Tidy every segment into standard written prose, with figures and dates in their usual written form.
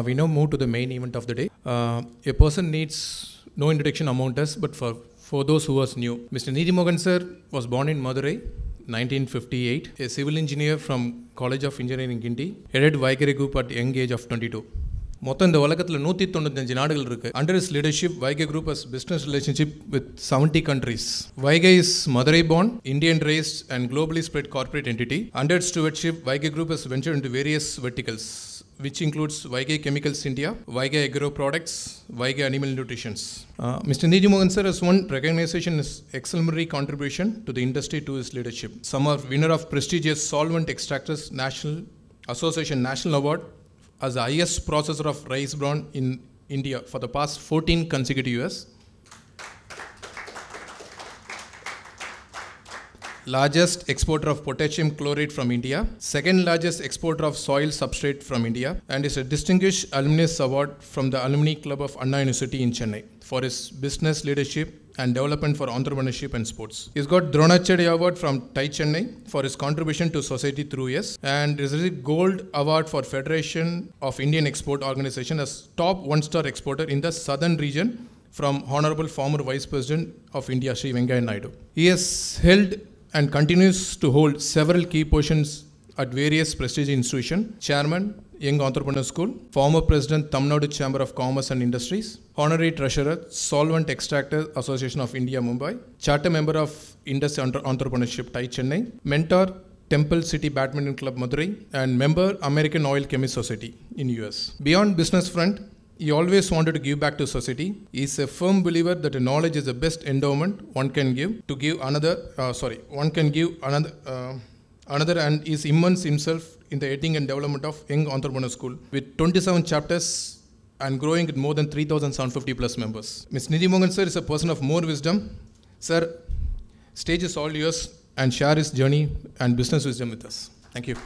We now move to the main event of the day. A person needs no introduction among us, but for those who was new, Mr. Nidhi Mogan sir was born in Madurai, 1958, a civil engineer from College of Engineering Gindi, headed Vaigare Group at the young age of 22. மொத்தம் இந்த உலகத்தில் 195 நாடுகள் இருக்குது. Under his leadership, Vaigare Group has business relationship with 70 countries. Vaigare is Madurai born, Indian raised and globally spread corporate entity. Under its stewardship, Vaigare Group has ventured into various verticals, which includes Vaigare Chemicals India, Vaigare Agro Products, Vaigare Animal Nutrition. Mr. Nidhi Mogan sir has won recognition as exemplary contribution to the industry to his leadership. Some are winner of prestigious Solvent Extractors National Association National Award as the highest processor of rice bran in India for the past 14 consecutive years. Largest exporter of potassium chloride from India, second largest exporter of soil substrate from India, and is a distinguished alumnus award from the Alumni Club of Anna University in Chennai for his business leadership and development for entrepreneurship and sports. He's got Dronacharya Award from TiE Chennai for his contribution to society through years, and received Gold Award for Federation of Indian Export Organization as top one-star exporter in the southern region from Honorable former Vice President of India, Sri Venkaiah Naidu. He has held and continues to hold several key positions at various prestigious institutions: Chairman, Young Entrepreneur School, former President, Tamil Nadu Chamber of Commerce and Industries, Honorary Treasurer, Solvent Extractor Association of India, Mumbai, Charter Member of Industry Entrepreneurship, TiE Chennai, Mentor, Temple City Badminton Club, Madurai, and member, American Oil Chemist Society in US. Beyond business front, he always wanted to give back to society. He is a firm believer that knowledge is the best endowment one can give another, and is immense himself in the editing and development of Young Entrepreneur School with 27 chapters and growing with more than 3,750 plus members. Ms. Nidhi Mogan sir is a person of more wisdom. Sir, stage is all yours, and share his journey and business wisdom with us. Thank you.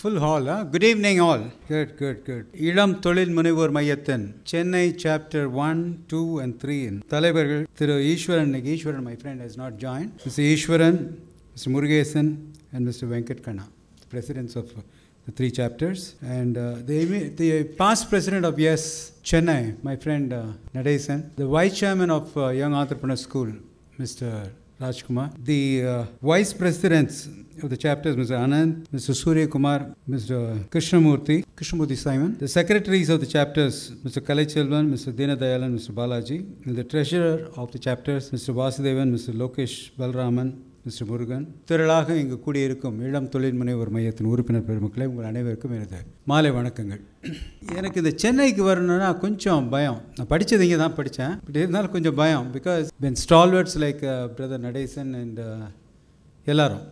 Full hall, huh? Good evening all. Good. Ilam Tholil Munivor Mayathan, Chennai chapter 1, 2 and 3. Thalavargal, Thiru Ishwaran, my friend, has not joined. Mr. Ishwaran, Mr. Murugesan and Mr. Venkat Kanna, the presidents of the 3 chapters. And the past president of Yes Chennai, my friend Nadesan, the vice chairman of Young Entrepreneur School, Mr. Rajkumar, the vice presidents of the chapters, Mr. Anand, Mr. Surya Kumar, Mr. Krishnamurthy Simon, the secretaries of the chapters, Mr. Kalaiselvan, Mr. Deenadayalan, Mr. Balaji, and the treasurer of the chapters, Mr. Vasudevan, Mr. Lokesh Balraman, Mr. Murugan. திரளாக இங்கு கூடியிருக்கும் இளம் தொழில் முனைவோர் மையத்தின் உறுப்பினர் பெருமக்களை உங்கள் அனைவருக்கும் எனது மாலை வணக்கங்கள். எனக்கு இந்த சென்னைக்கு வரணும்னா கொஞ்சம் பயம். நான் படித்தது இங்கே தான் படித்தேன், பட் இருந்தாலும் கொஞ்சம் பயம். Because when stalwarts like brother Natesan and எல்லாரும்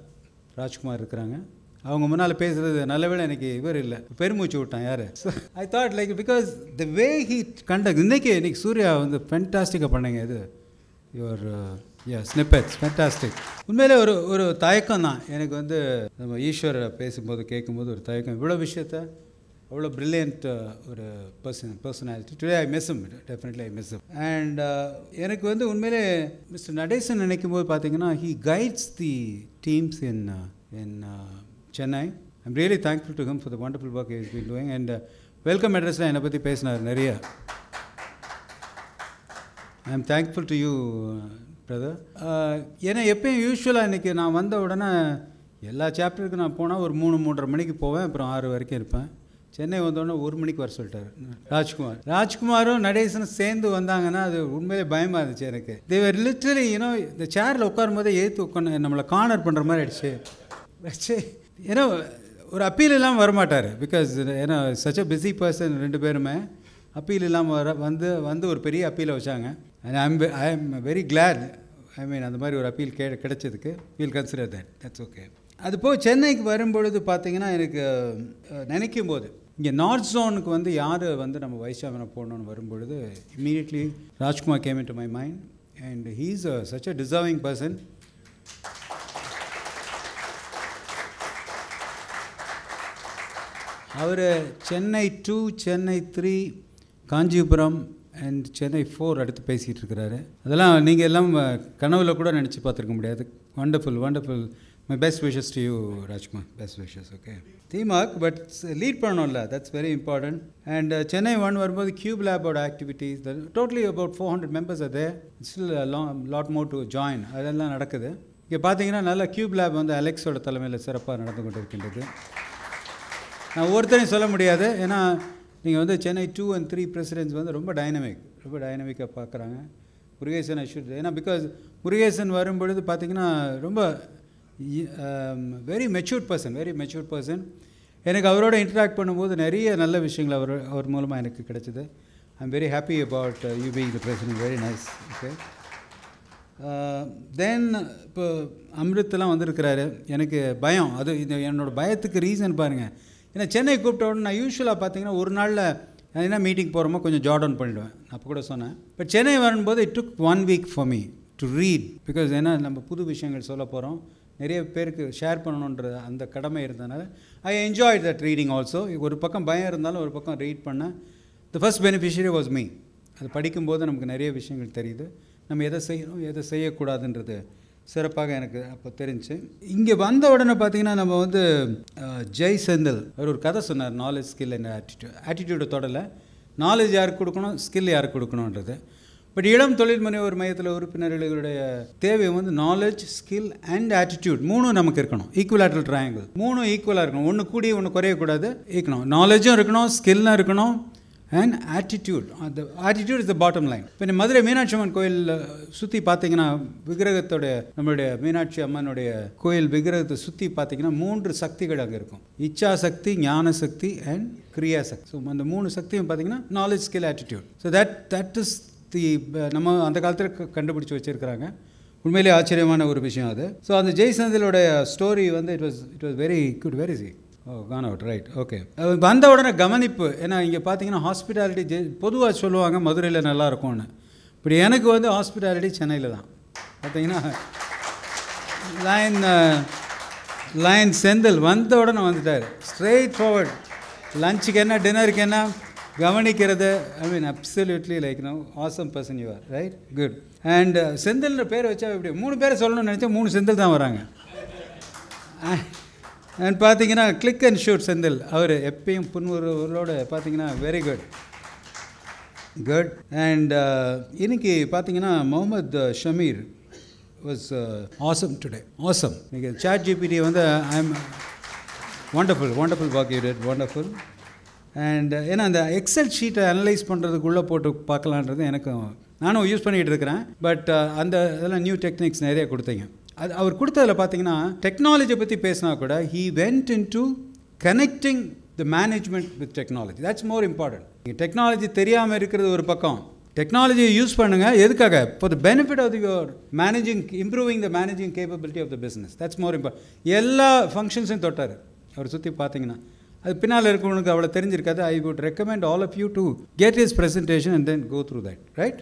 ராஜ்குமார் இருக்கிறாங்க. அவங்க முன்னால் பேசுகிறது நல்ல வேளை எனக்கு இவர் இல்லை, பெருமூச்சு விட்டான் யார். So I thought like because the way he conduct இன்றைக்கி சூர்யா வந்து ஃபென்டாஸ்டிக்காக பண்ணீங்க. இது யுவர் ஸ்னிப்பெட்ஸ் ஃபென்டாஸ்டிக். உண்மையிலே ஒரு தயக்கம் தான் எனக்கு வந்து நம்ம ஈஸ்வரை பேசும்போது கேட்கும்போது ஒரு தயக்கம். இவ்வளோ விஷயத்த அவ்வளோ ப்ரில்லியன்ட் ஒரு personality. Today I miss him, definitely I miss him. And எனக்கு வந்து உண்மையிலே மிஸ்டர் நடேசன் நினைக்கும் போது பார்த்தீங்கன்னா he guides the teams in Chennai. I'm really thankful to him for the wonderful work he has been doing. And welcome addressல என்னை பற்றி பேசினார் நிறைய. I am thankful to you, brother. ஏன்னா எப்பயும் யூஸ்வலாக இன்றைக்கி நான் வந்த உடனே எல்லா சாப்டருக்கும் நான் போனால் ஒரு 3-3:30 மணிக்கு போவேன், அப்புறம் 6 வரைக்கும் இருப்பேன். சென்னை வந்தோடனே 1 மணிக்கு வர சொல்லிட்டார் ராஜ்குமாரும் நடேசனும் சேர்ந்து வந்தாங்கன்னா அது உண்மையிலே பயமாக இருந்துச்சு எனக்கு. தேவர் லிட்டரலி இந்த சேரில் உட்காரும் போதே ஏற்று உட்காந்து நம்மளை கார்னர் பண்ணுற மாதிரி ஆயிடுச்சு. ஏன்னா ஒரு அப்பீல் இல்லாமல் வரமாட்டார். பிகாஸ் ஏன்னா சச் அ பிஸி பர்சன். 2 பேருமே அப்பீல் இல்லாமல் வந்து ஒரு பெரிய அப்பீலை வச்சாங்க. And I am very glad. I mean அந்த மாதிரி ஒரு அப்பீல் கிடைச்சதுக்கு வில் கன்சிடர் தட்ஸ் ஓகே. அது போய் சென்னைக்கு வரும்பொழுது பார்த்தீங்கன்னா எனக்கு நினைக்கும் போது இங்கே நார்த் ஜோனுக்கு வந்து யார் வந்து நம்ம வைஸ் சேர்மனை போடணும்னு வரும்பொழுது immediately Rajkumar came into my mind. And he is such a deserving person. அவர் சென்னை 2, சென்னை 3, காஞ்சிபுரம், அண்ட் சென்னை 4 அடுத்து பேசிகிட்டு இருக்கிறாரு. அதெல்லாம் நீங்கள் எல்லாம் கனவுல கூட நினச்சி பார்த்துருக்க முடியாது. Wonderful wonderful. My best wishes to you Rajkumar. Best wishes. Okay தீமாக் பட் லீட் பண்ணணும்ல, that's very important. And Chennai 1 வரும்போது கியூப் லேபோட ஆக்டிவிட்டீஸ் டோட்டலி அபவுட் 400 மெம்பர்ஸ் அது still lot more to join. அதெல்லாம் நடக்குது. இங்கே பார்த்தீங்கன்னா நல்லா கியூப் லேப் வந்து அலெக்ஸோட தலைமையில் சிறப்பாக நடந்து கொண்டு இருக்கின்றது. நான் ஒவ்வொருத்தரையும் சொல்ல முடியாது, ஏன்னா நீங்கள் வந்து சென்னை 2 and 3 பிரசிடென்ட்ஸ் வந்து ரொம்ப டைனமிக்காக பார்க்குறாங்க. முருகேசன் அஷ்யூட், ஏன்னா பிகாஸ் முருகேசன் வரும்பொழுது பார்த்திங்கன்னா ரொம்ப வெரி மெச்சூர்ட் பர்சன். எனக்கு அவரோட இன்ட்ராக்ட் பண்ணும்போது நிறைய நல்ல விஷயங்கள் அவர் மூலமாக எனக்கு கிடைச்சிது. ஐ am very happy about you being the president. Very nice. Okay then இப்போ அமிர்தெலாம் வந்திருக்கிறாரு. எனக்கு பயம், அது இது என்னோடய பயத்துக்கு ரீசன் பாருங்கள். ஏன்னா சென்னை கூப்பிட்ட உடனே நான் யூஸ்வலாக பார்த்தீங்கன்னா ஒரு நாளில் என்ன மீட்டிங் போகிறோமோ கொஞ்சம் ஜாட் டவுன் பண்ணிவிடுவேன். அப்போ கூட சொன்னேன். பட் சென்னை வரும்போது it took 1 week for me to read. Because ஏன்னா நம்ம புது விஷயங்கள் சொல்ல போகிறோம், நிறைய பேருக்கு ஷேர் பண்ணணுன்ற அந்த கடமை இருந்ததுனால I enjoy that reading also. ஒரு பக்கம் பயம் இருந்தாலும் ஒரு பக்கம் ரீட் பண்ணேன். The first beneficiary was me. அது படிக்கும்போது நமக்கு நிறைய விஷயங்கள் தெரியுது, நம்ம எதை செய்யணும் எதை செய்யக்கூடாதுன்றது சிறப்பாக எனக்கு அப்போ தெரிஞ்சு. இங்கே வந்த உடனே பார்த்தீங்கன்னா நம்ம வந்து ஜெய் செந்தில் அவர் ஒரு கதை சொன்னார், நாலேஜ் ஸ்கில் அண்ட் ஆட்டிடியூடை தொடலை, நாலேஜ் யாருக்கு கொடுக்கணும் ஸ்கில் யாருக்கு கொடுக்கணுன்றது. பட் இளம் தொழில் முனைவோர் மையத்தில் உறுப்பினர்களுடைய தேவை வந்து நாலேஜ் ஸ்கில் அண்ட் ஆட்டிடியூட் 3 நமக்கு இருக்கணும். ஈக்குவலாட்ரல் ட்ரையாங்கிள் 3 ஈக்குவலாக இருக்கணும். ஒன்று கூடி ஒன்று குறையக்கூடாது. இருக்கணும், நாலேஜும் இருக்கணும், ஸ்கில்லும் இருக்கணும், அண்ட் ஆட்டிடியூட். அந்த attitude is the bottom line. இப்போ மதுரை மீனாட்சி அம்மன் கோயில் சுற்றி பார்த்தீங்கன்னா விக்கிரகத்தோடைய நம்மளுடைய மீனாட்சி அம்மனுடைய கோயில் விக்கிரகத்தை சுற்றி பார்த்தீங்கன்னா 3 சக்திகள் அங்கே இருக்கும். இச்சா சக்தி, ஞான சக்தி அண்ட் கிரியா சக்தி. ஸோ அந்த 3 சக்தியும் பார்த்தீங்கன்னா knowledge skill attitude. So that is the நம்ம அந்த காலத்தில் கண்டுபிடிச்சி வச்சுருக்கிறாங்க. உண்மையிலே ஆச்சரியமான ஒரு விஷயம் அது. ஸோ அந்த ஜெய்சந்திலோடைய ஸ்டோரி வந்து it was very good, very C. Khan out right. Okay வந்த உடனே கவனிப்பு. ஏன்னா இங்கே பார்த்தீங்கன்னா ஹாஸ்பிட்டாலிட்டி பொதுவாக சொல்லுவாங்க மதுரையில் நல்லா இருக்கும்னு. இப்படி எனக்கு வந்து ஹாஸ்பிட்டாலிட்டி சென்னையில் தான் பார்த்தீங்கன்னா லைன் செந்தில் வந்த உடனே வந்துட்டார். Straight forward. லஞ்சுக்கு என்ன டின்னருக்கு என்ன கவனிக்கிறது. I mean absolutely like no awesome person you are. Right, good. And செந்தில்ன்ற பேர் வச்சா இப்படி 3 பேரை சொல்லணும்னு நினச்சா 3 செந்தில் தான் வராங்க. அண்ட் பார்த்தீங்கன்னா கிளிக் அண்ட் ஷூட் செந்தில் அவர் எப்பயும் புன்முறுவலோடு பார்த்தீங்கன்னா வெரி குட். அண்ட் இன்னைக்கு பார்த்தீங்கன்னா Mohammed Shameer was awesome today. Awesome. நீங்கள் சாட் ஜிபிடி வந்து I am wonderful work you did, wonderful. And ஏன்னா அந்த எக்ஸல் ஷீட்டை அனலைஸ் பண்ணுறதுக்குள்ளே போட்டு பார்க்கலான்றது நானும் யூஸ் பண்ணிகிட்டு இருக்கிறேன். பட் அந்த இதெல்லாம் நியூ டெக்னிக்ஸ் நிறைய கொடுத்தீங்க. அது அவர் கொடுத்ததில் பார்த்தீங்கன்னா டெக்னாலஜியை பற்றி பேசினா கூட he went into connecting the management with technology. That's more important. நீங்கள் டெக்னாலஜி தெரியாமல் இருக்கிறது ஒரு பக்கம், டெக்னாலஜியை யூஸ் பண்ணுங்கள். எதுக்காக? for the benefit of your improving the managing capability of the business. That's more important. எல்லா ஃபங்க்ஷன்ஸையும் தொட்டார் அவர் சுற்றி பார்த்தீங்கன்னா. அது பின்னால் இருக்கிறவனுக்கு அவ்வளோ தெரிஞ்சிருக்காது. I would recommend all of you to get his presentation and then go through that. Right?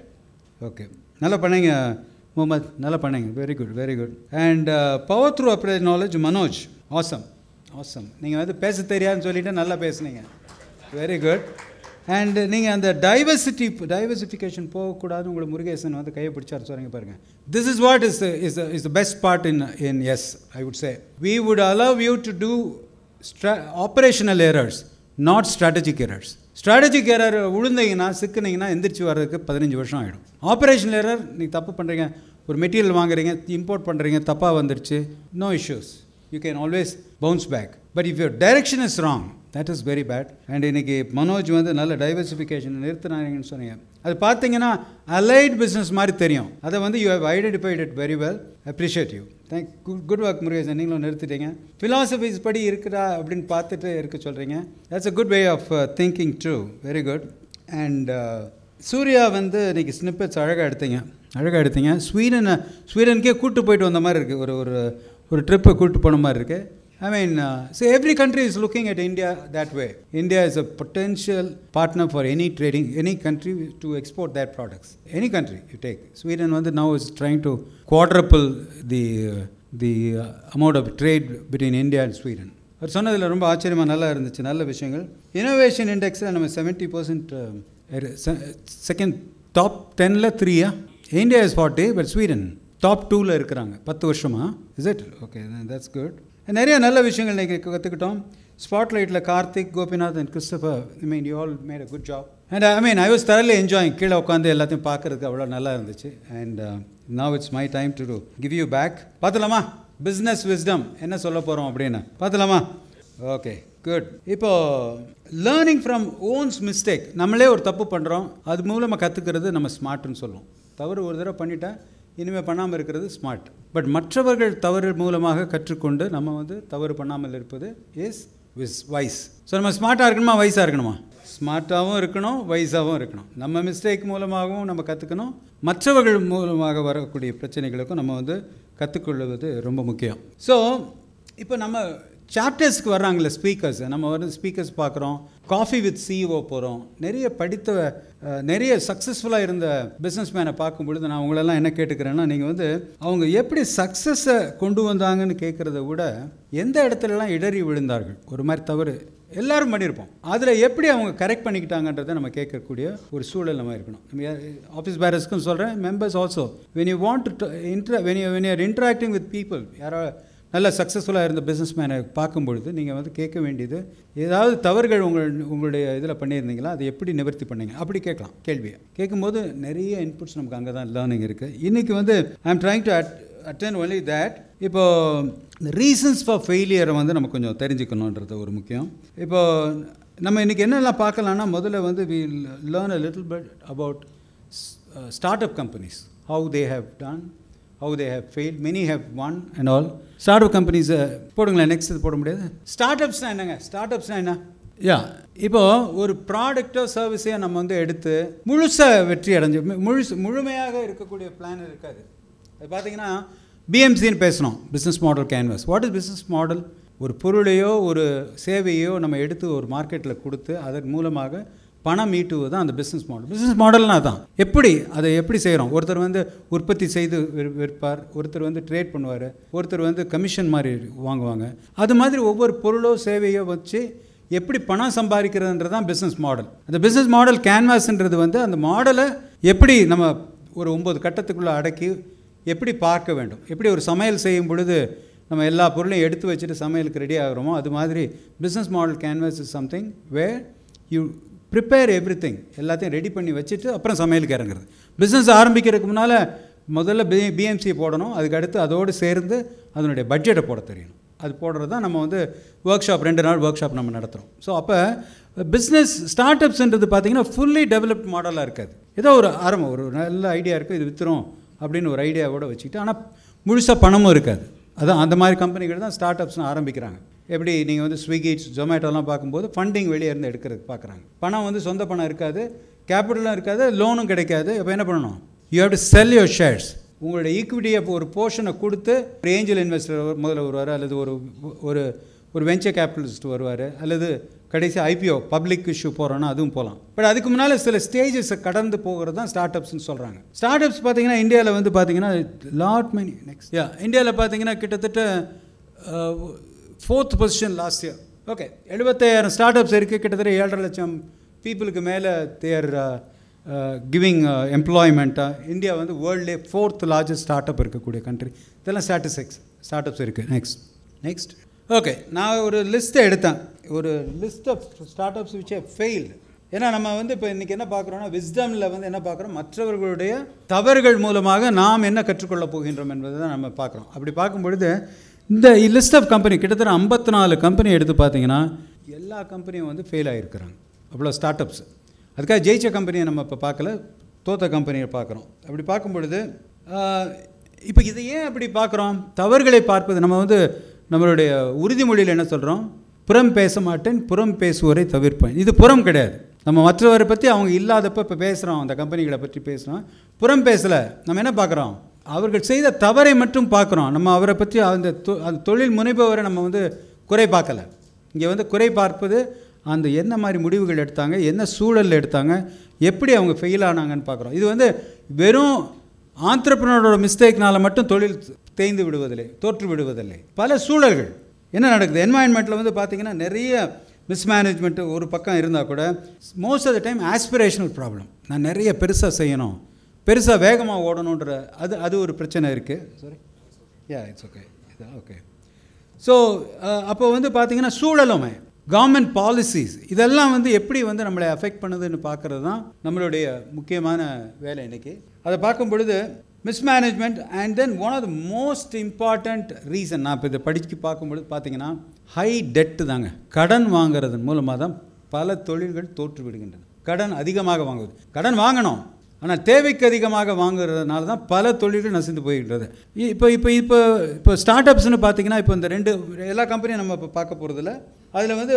Okay. நல்லா பண்ணீங்க முகமது, நல்லா பண்ணீங்க. Very good. And power through applied knowledge Manoj. Awesome. நீங்கள் வந்து பேச தெரியாதுன்னு சொல்லிவிட்டு நல்லா பேசுனீங்க. Very good. அண்ட் நீங்கள் அந்த டைவர்சிஃபிகேஷன் போகக்கூடாதுன்னு உங்களை முருகேசன் வந்து கையை பிடிச்சார் சொல்லுங்க பாருங்கள். This is what is the best part in us I would say. We would allow you to do operational errors, not strategic errors. Strategic error விழுந்தீங்கன்னா சிக்கினீங்கன்னா எந்திரிச்சு வர்றதுக்கு 15 வருஷம் ஆகிடும். ஆப்ரேஷனல் எரர் நீங்கள் தப்பு பண்ணுறீங்க, ஒரு மெட்டீரியல் வாங்குறீங்க, இம்போர்ட் பண்ணுறீங்க, தப்பாக வந்துருச்சு, no issues, you can always bounce back. But if your direction is wrong, that is very bad. And இன்றைக்கி மனோஜ் வந்து நல்ல டைவர்சிஃபிகேஷன் நிறுத்தினாங்கன்னு சொன்னீங்க. அது பார்த்தீங்கன்னா அலைட் பிஸ்னஸ் மாதிரி தெரியும். அதை வந்து you have identified it very well. Appreciate you. Good work Murugesan. நீங்களும் நிறுத்திட்டீங்க. ஃபிலாசபிஸ் படி இருக்குதா அப்படின்னு பார்த்துட்டு இருக்க சொல்கிறீங்க. That's a good way of thinking true. Very good. And Surya வந்து இன்றைக்கி ஸ்னிப்பெட்ஸ் அழகாக எடுத்தீங்க. ஸ்வீடனுக்கே கூப்பிட்டு போயிட்டு வந்த மாதிரி இருக்குது. ஒரு ட்ரிப்பை கூப்பிட்டு போன மாதிரி இருக்குது. I mean, so every country is looking at India that way. India is a potential partner for any country to export their products. Any country you take. Sweden now is trying to quadruple the amount of trade between India and Sweden. அவர் சொன்னதில் ரொம்ப ஆச்சரியமாக நல்லா இருந்துச்சு, நல்ல விஷயங்கள். Innovation இண்டெக்ஸில் நம்ம 70% second top 10ல் 3. India is 40, but Sweden top 2ல் இருக்கிறாங்க 10 வருஷமா. Is it okay? That's good. நிறைய நல்ல விஷயங்கள் இன்றைக்கி கற்றுக்கிட்டோம். ஸ்பாட்லைட்டில் Karthik, Gopinath and Christopher, you all made a good job. And I was thoroughly enjoying. கீழே உட்காந்து எல்லாத்தையும் பார்க்குறதுக்கு அவ்வளோ நல்லா இருந்துச்சு. And now it's my time to give you back. பார்த்துலாமா பிஸ்னஸ் விஸ்டம் என்ன சொல்ல போகிறோம் அப்படின்னு பார்த்துலாமா? Okay, good. இப்போது லேர்னிங் ஃப்ரம் ஓன்ஸ் மிஸ்டேக். நம்மளே ஒரு தப்பு பண்ணுறோம், அது மூலமாக கற்றுக்கிறது நம்ம ஸ்மார்ட்னு சொல்லுவோம். தவறு ஒரு தடவை பண்ணிட்டா இனிமேல் பண்ணாமல் இருக்கிறது ஸ்மார்ட். பட் மற்றவர்கள் தவறு மூலமாக கற்றுக்கொண்டு நம்ம தவறு பண்ணாமல் இருப்பது இஸ் வைஸ். ஸோ நம்ம ஸ்மார்ட்டாக இருக்கணுமா வைஸாக இருக்கணுமா? ஸ்மார்ட்டாகவும் இருக்கணும், வைஸாகவும் இருக்கணும். நம்ம மிஸ்டேக் மூலமாகவும் நம்ம கற்றுக்கணும், மற்றவர்கள் மூலமாக வரக்கூடிய பிரச்சனைகளுக்கும் நம்ம கற்றுக்கொள்வது ரொம்ப முக்கியம். ஸோ இப்போ நம்ம சாப்டர்ஸ்க்கு வர்றாங்களே ஸ்பீக்கர்ஸ், நம்ம ஸ்பீக்கர்ஸ் பார்க்குறோம். காஃபி வித் சிஇஓ போகிறோம். நிறைய படித்த நிறைய சக்ஸஸ்ஃபுல்லாக இருந்த பிஸ்னஸ் மேனை பார்க்கும் பொழுது நான் உங்களெல்லாம் என்ன கேட்டுக்கிறேன்னா, நீங்கள் அவங்க எப்படி சக்ஸஸை கொண்டு வந்தாங்கன்னு கேட்குறத விட எந்த இடத்துலலாம் இடறி விழுந்தார்கள், ஒரு மாதிரி தவறு எல்லோரும் பண்ணியிருப்போம், அதில் எப்படி அவங்க கரெக்ட் பண்ணிக்கிட்டாங்கன்றதை நம்ம கேட்கக்கூடிய ஒரு சூழல் நம்ம இருக்கணும். நம்ம ஆஃபீஸ் பேரர்ஸ்க்கும் சொல்கிறேன், members also, when you want to when you R interacting with people, யாரோ நல்ல சக்ஸஸ்ஃபுல்லாக இருந்த பிஸ்னஸ் மேனை பார்க்கும்பொழுது நீங்கள் கேட்க வேண்டியது, ஏதாவது தவறுகள் உங்களுடைய இதில் பண்ணியிருந்தீங்களா, அதை எப்படி நிவர்த்தி பண்ணீங்க அப்படி கேட்கலாம். கேள்வியை கேட்கும்போது நிறைய இன்புட்ஸ் நமக்கு அங்கே தான் லேர்னிங் இருக்குது. இன்றைக்கி I am trying to attend only that. இப்போது ரீசன்ஸ் ஃபார் ஃபெயிலியரை நம்ம கொஞ்சம் தெரிஞ்சுக்கணுன்றது ஒரு முக்கியம். இப்போது நம்ம இன்றைக்கி என்னெல்லாம் பார்க்கலான்னா, முதல்ல we learn a little bit about startup companies, how they have done, how they have failed, many have won and all. Startup companies போடுங்களேன், நெக்ஸ்ட் இது போட முடியாது. ஸ்டார்ட்அப்ஸ்னால் என்னங்க? ஸ்டார்ட்அப்ஸ்னால் என்ன? இப்போது ஒரு ப்ராடக்டோ சர்வீஸையோ நம்ம எடுத்து முழுசாக வெற்றி அடைஞ்சு முழுமையாக இருக்கக்கூடிய பிளான் இருக்காது. அது பார்த்தீங்கன்னா பிஎம்சின்னு பேசணும், business model canvas. What is business model? ஒரு பொருளையோ ஒரு சேவையோ நம்ம எடுத்து ஒரு மார்க்கெட்டில் கொடுத்து அதன் மூலமாக பணம் ஈட்டுவது தான் அந்த பிஸ்னஸ் மாடல். பிஸ்னஸ் மாடல்னா தான் அதை எப்படி செய்கிறோம். ஒருத்தர் உற்பத்தி செய்து விற்பார், ஒருத்தர் ட்ரேட் பண்ணுவார், ஒருத்தர் கமிஷன் மாதிரி வாங்குவாங்க. அது மாதிரி ஒவ்வொரு பொருளோ சேவையோ வச்சு எப்படி பணம் சம்பாதிக்கிறதுன்றது தான் பிஸ்னஸ் மாடல். அந்த பிஸ்னஸ் மாடல் கேன்வாஸ்ன்றது அந்த மாடலை எப்படி நம்ம ஒரு 9 கட்டத்துக்குள்ளே அடக்கி எப்படி பார்க்க வேண்டும், எப்படி ஒரு சமையல் செய்யும் பொழுது நம்ம எல்லா பொருளையும் எடுத்து வச்சுட்டு சமையலுக்கு ரெடி ஆகிறோமோ, அது மாதிரி business model canvas is something where you prepare everything, எல்லாத்தையும் ரெடி பண்ணி வச்சுட்டு அப்புறம் சமையலுக்கு இறங்குறது. பிஸ்னஸ் ஆரம்பிக்கிறதுக்கு முன்னால் முதல்ல பிஎம்சி போடணும், அதுக்கு அடுத்து அதோடு சேர்ந்து அதனுடைய பட்ஜெட்டை போட தெரியணும். அது போடுறது தான் நம்ம ஒர்க் ஷாப் 2 நாள் ஒர்க் ஷாப் நம்ம நடத்துகிறோம். ஸோ அப்போ பிஸ்னஸ் ஸ்டார்ட் அப்ஸ்ன்றது பார்த்திங்கன்னா ஃபுல்லி டெவலப்ட் மாடலாக இருக்காது. ஏதோ ஒரு ஆரம்பம், ஒரு நல்ல ஐடியா இருக்குது, இது விற்றுரும் அப்படின்னு ஒரு ஐடியாவோட வச்சுக்கிட்டு, ஆனால் முழுசாக பணமும் இருக்காது. அதான் அந்த மாதிரி கம்பெனிகள் தான் ஸ்டார்ட் அப்ஸ்னு ஆரம்பிக்கிறாங்க. எப்படி நீங்கள் ஸ்விக்கி, ஜொமேட்டோலாம் பார்க்கும்போது ஃபண்டிங் வெளியே இருந்து எடுக்கிறதுக்கு பார்க்குறாங்க. பணம் சொந்த பணம் இருக்காது, கேபிட்டலும் இருக்காது, லோனும் கிடைக்காது. அப்போ என்ன பண்ணணும்? You have to sell your shares. உங்களுடைய ஈக்விட்டியை ஒரு போர்ஷனை கொடுத்து ஒரு ஏஞ்சல் இன்வெஸ்டர் முதல்ல வருவார், அல்லது ஒரு வெஞ்சர் கேபிட்டலிஸ்ட் வருவார், அல்லது கடைசி ஐபிஓ பப்ளிக் இஷ்யூ போகிறோன்னா அதுவும் போகலாம். பட் அதுக்கு முன்னால் சில ஸ்டேஜஸை கடந்து போகிறது தான் ஸ்டார்ட் அப்ஸ்ன்னு சொல்கிறாங்க. ஸ்டார்ட் அப்ஸ் பார்த்தீங்கன்னா இந்தியாவில் பார்த்தீங்கன்னா லாட் மெனி நெக்ஸ்ட் இந்தியாவில் பார்த்தீங்கன்னா கிட்டத்தட்ட 4th position last year. Okay, 75,000 startups இருக்குது. கிட்டத்தட்ட 7.5 லட்சம் பீப்புளுக்கு மேலே தேர் கிவிங் எம்ப்ளாய்மெண்ட்டாக. இந்தியா வேர்ல்ட்லே 4th லார்ஜஸ்ட் ஸ்டார்ட் அப் இருக்கக்கூடிய கண்ட்ரி. இதெல்லாம் ஸ்டாட்டிஸ்டிக்ஸ், ஸ்டார்ட் அப்ஸ் இருக்குது. நெக்ஸ்ட் ஓகே, நான் ஒரு லிஸ்ட்டை எடுத்தேன், ஒரு list of startups which have failed. ஏன்னா நம்ம இப்போ இன்றைக்கி என்ன பார்க்குறோன்னா, விஸ்டமில் என்ன பார்க்குறோம், மற்றவர்களுடைய தவறுகள் மூலமாக நாம் என்ன கற்றுக்கொள்ள போகின்றோம் என்பதை தான் நம்ம பார்க்குறோம். அப்படி பார்க்கும் பொழுது இந்த லிஸ்ட் ஆஃப் கம்பெனி கிட்டத்தட்ட 54 கம்பெனி எடுத்து பார்த்தீங்கன்னா எல்லா கம்பெனியும் ஃபெயில் ஆகிருக்கிறாங்க. அவ்வளோ ஸ்டார்ட் அப்ஸ். அதுக்காக ஜெயிச்ச கம்பெனியை நம்ம இப்போ பார்க்கல, தோத்த கம்பெனியை பார்க்குறோம். அப்படி பார்க்கும் பொழுது இப்போ இதை ஏன் அப்படி பார்க்குறோம்? தவறுகளை பார்ப்பது நம்ம நம்மளுடைய உறுதிமொழியில் என்ன சொல்கிறோம்? புறம் பேச மாட்டேன், புறம் பேசுவோரை தவிர்ப்பேன். இது புறம் கிடையாது. நம்ம மற்றவரை பற்றி அவங்க இல்லாதப்போ இப்போ பேசுகிறோம், அந்த கம்பெனிகளை பற்றி பேசுகிறோம். புறம் பேசலை. நம்ம என்ன பார்க்குறோம்? அவர்கள் செய்த தவறை மட்டும் பார்க்குறோம். நம்ம அவரை பற்றி அந்த தொழில் முனைபவரை நம்ம குறை பார்க்கலை. இங்கே குறை பார்ப்பது அந்த என்ன மாதிரி முடிவுகள் எடுத்தாங்க, என்ன சூழலில் எடுத்தாங்க, எப்படி அவங்க ஃபெயில் ஆனாங்கன்னு பார்க்குறோம். இது வெறும் ஆண்டர்ப்ரனரோட மிஸ்டேக்னால் மட்டும் தொழில் தேய்ந்து விடுவதில்லை, தோற்று விடுவதில்லை. பல சூழல்கள் என்ன நடக்குது என்வாயன்மெண்ட்டில் பார்த்தீங்கன்னா நிறைய மிஸ்மேனேஜ்மெண்ட்டு ஒரு பக்கம் இருந்தால் கூட most of the time aspirational problem. நான் நிறைய பெருசாக செய்யணும், பெருசாக வேகமாக ஓடணுன்ற அது ஒரு பிரச்சனை இருக்குது. Sorry, it's okay, okay. So அப்போ வந்து பார்த்திங்கன்னா சூழலுமே கவர்மெண்ட் பாலிசிஸ் இதெல்லாம் வந்து எப்படி வந்து நம்மளை அஃபெக்ட் பண்ணுதுன்னு பார்க்குறது தான் நம்மளுடைய முக்கியமான வேலை இன்றைக்கி. அதை பார்க்கும் பொழுது mismanagement and then one of the most important reason நான் இப்போ இதை படித்து பார்க்கும்பொழுது பார்த்தீங்கன்னா ஹை டெட்டு தாங்க. கடன் வாங்குறதன் மூலமாக தான் பல தொழில்கள் தோற்று விடுகின்றன. கடன் அதிகமாக வாங்குவது, கடன் வாங்கணும் ஆனால் தேவைக்கு அதிகமாக வாங்குறதுனால தான் பல தொழில்கள் நசிந்து போய்கின்றது. இப்போ ஸ்டார்ட் அப்ஸ்னு பார்த்தீங்கன்னா இப்போ இந்த எல்லா கம்பெனியும் நம்ம இப்போ பார்க்க போகிறதில்ல. அதில் வந்து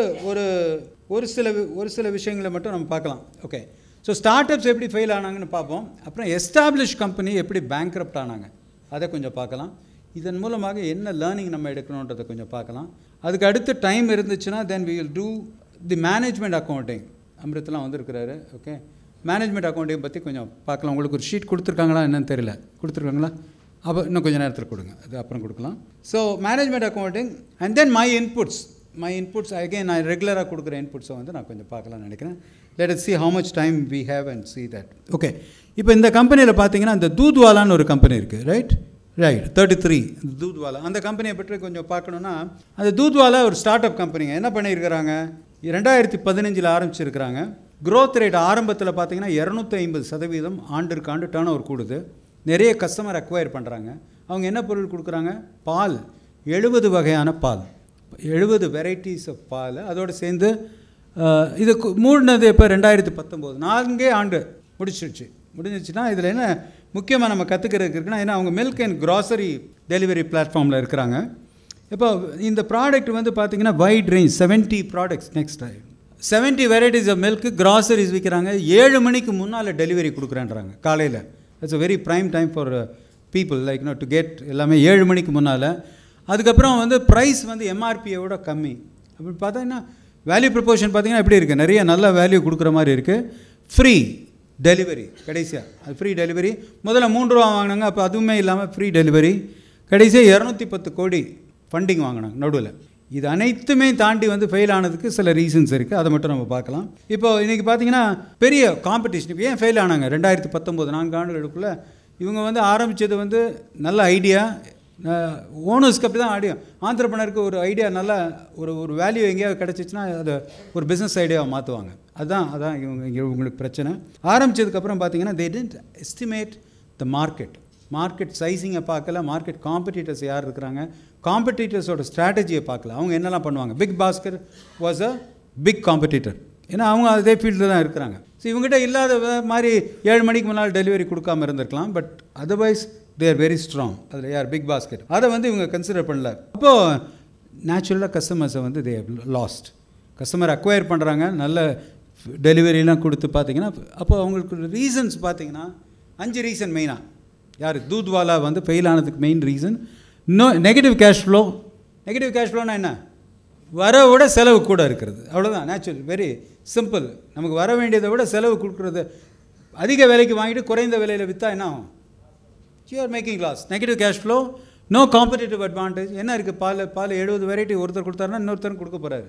ஒரு சில விஷயங்களை மட்டும் நம்ம பார்க்கலாம். ஓகே, ஸோ ஸ்டார்ட் அப்ஸ் எப்படி ஃபெயில் ஆனாங்கன்னு பார்ப்போம். அப்புறம் எஸ்டாப்ளிஷ் கம்பெனி எப்படி பேங்க்ரப்ட் ஆனாங்க அதை கொஞ்சம் பார்க்கலாம். இதன் மூலமாக என்ன லேர்னிங் நம்ம எடுக்கணுன்றதை கொஞ்சம் பார்க்கலாம். அதுக்கு அடுத்து டைம் இருந்துச்சுன்னா then we will do the management accounting. அமிர்தெலாம் வந்திருக்கிறாரு. ஓகே, மேனேஜ்மெண்ட் அக்கௌண்டிங் பற்றி கொஞ்சம் பார்க்கலாம். உங்களுக்கு ஒரு ஷீட் கொடுத்துருக்காங்களா என்னன்னு தெரியல, கொடுத்துருக்காங்களா? அப்போ இன்னும் கொஞ்சம் நேரத்தில் கொடுங்க, அது அப்புறம் கொடுக்கலாம். So management accounting and then my inputs again நான் ரெகுலராக கொடுக்குற இன்புட்ஸை வந்து நான் கொஞ்சம் பார்க்கலாம்னு நினைக்கிறேன். let us see how much time we have and see that. Okay, இப்போ இந்த கம்பெனியில் பார்த்தீங்கன்னா இந்த தூத்வாலான்னு ஒரு கம்பெனி இருக்குது. ரைட் 33 தூத்வாலா. அந்த கம்பெனியை பற்றி கொஞ்சம் பார்க்கணுன்னா அந்த தூத்வாலா ஒரு ஸ்டார்ட் அப் கம்பெனிங்க. என்ன பண்ணியிருக்கிறாங்க, 2015 ஆரம்பிச்சிருக்கிறாங்க. க்ரோத் ரேட் ஆரம்பத்தில் பார்த்தீங்கன்னா 250% ஆண்டிற்கு ஆண்டு டர்ன் ஓவர் கூடுது. நிறைய கஸ்டமர் அக்வயர் பண்ணுறாங்க. அவங்க என்ன பொருள் கொடுக்குறாங்க, பால், 70 வகையான பால், 70 வெரைட்டிஸ் ஆஃப் பால். அதோடு சேர்ந்து இது மூடினது இப்போ 2019, 4 ஆண்டு முடிஞ்சிருச்சுன்னா இதில் என்ன முக்கியமாக நம்ம கற்றுக்கிறதுக்கு இருக்குன்னா, ஏன்னா அவங்க மில்க் அண்ட் க்ராசரி டெலிவரி பிளாட்ஃபார்மில் இருக்கிறாங்க. இப்போ இந்த ப்ராடக்ட் வந்து பார்த்திங்கன்னா wide range 70 products. Next 70 varieties of milk groceries விற்கிறாங்க. 7 மணிக்கு முன்னால் டெலிவரி கொடுக்குறேன்றாங்க காலையில். It's a very prime time for people like to get எல்லாமே 7 மணிக்கு முன்னால். அதுக்கப்புறம் வந்து ப்ரைஸ் வந்து எம்ஆர்பியோட கம்மி. அப்படி பார்த்தீங்கன்னா வேல்யூ ப்ரொபோர்ஷன் பார்த்தீங்கன்னா எப்படி இருக்குது, நிறைய நல்ல வேல்யூ கொடுக்குற மாதிரி இருக்குது. ஃப்ரீ டெலிவரி கடைசியாக, அது ஃப்ரீ டெலிவரி. முதல்ல 3 ரூபா வாங்கினாங்க, அப்போ அதுவுமே இல்லாமல் ஃப்ரீ டெலிவரி. கடைசியாக 210 கோடி ஃபண்டிங் வாங்கினாங்க நடுவில். இது அனைத்துமே தாண்டி வந்து ஃபெயில் ஆனதுக்கு சில ரீசன்ஸ் இருக்குது, அதை மட்டும் நம்ம பார்க்கலாம். இப்போ இன்றைக்கி பார்த்தீங்கன்னா பெரிய காம்படிஷன். இப்போ ஏன் ஃபெயில் ஆனாங்க 2019 4 ஆண்டுகளுக்குள்ளே? இவங்க வந்து ஆரம்பித்தது வந்து நல்ல ஐடியா, ஓனர்ஸ்க்கு அப்படி தான் ஐடியா. ஆண்டர்ப்ரனருக்கு ஒரு ஐடியா நல்லா ஒரு வேல்யூ எங்கேயாவது கிடச்சிச்சின்னா அதை ஒரு பிஸ்னஸ் ஐடியாவை மாற்றுவாங்க. அதான் இவங்களுக்கு பிரச்சனை. ஆரம்பித்ததுக்கப்புறம் பார்த்தீங்கன்னா they didn't estimate the market சைஸிங்கை பார்க்கல, மார்க்கெட் காம்படிட்டர்ஸ் யார் இருக்கிறாங்க, காம்படிட்டர்ஸோட ஸ்ட்ராட்டஜியை பார்க்கல. அவங்க என்னெல்லாம் பண்ணுவாங்க. Big Basket was a big competitor, ஏன்னா அவங்க அதே ஃபீல்டில் தான் இருக்கிறாங்க. ஸோ இவங்ககிட்ட இல்லாத மாதிரி 7 மணிக்கு முன்னால் டெலிவரி கொடுக்காமல் இருந்திருக்கலாம். But otherwise they are very strong. அதில் யார், பிக் பாஸ்கெட். அதை வந்து இவங்க கன்சிடர் பண்ணல. அப்போது நேச்சுரலாக கஸ்டமர்ஸை வந்து தே லாஸ்ட். கஸ்டமர் அக்வயர் பண்ணுறாங்க, நல்ல டெலிவரிலாம் கொடுத்து பார்த்தீங்கன்னா. அப்போ அவங்களுக்கு ரீசன்ஸ் பார்த்தீங்கன்னா 5 ரீசன் மெயினாக. யார், தூத்வாலா வந்து ஃபெயில் ஆனதுக்கு மெயின் ரீசன் நெகட்டிவ் கேஷ் ஃப்ளோனா என்ன, விட செலவு கூட இருக்கிறது, அவ்வளோதான். Natural, very simple. நமக்கு வர வேண்டியதை விட செலவு கொடுக்குறது. அதிக விலைக்கு வாங்கிட்டு குறைந்த விலையில் விற்றா என்ன ஆகும், you are making loss. Negative cash flow, no competitive advantage. என்ன இருக்குது, பால் 70 வெரைட்டி ஒருத்தர் கொடுத்தாருன்னா இன்னொருத்தரும் கொடுக்க போகிறாரு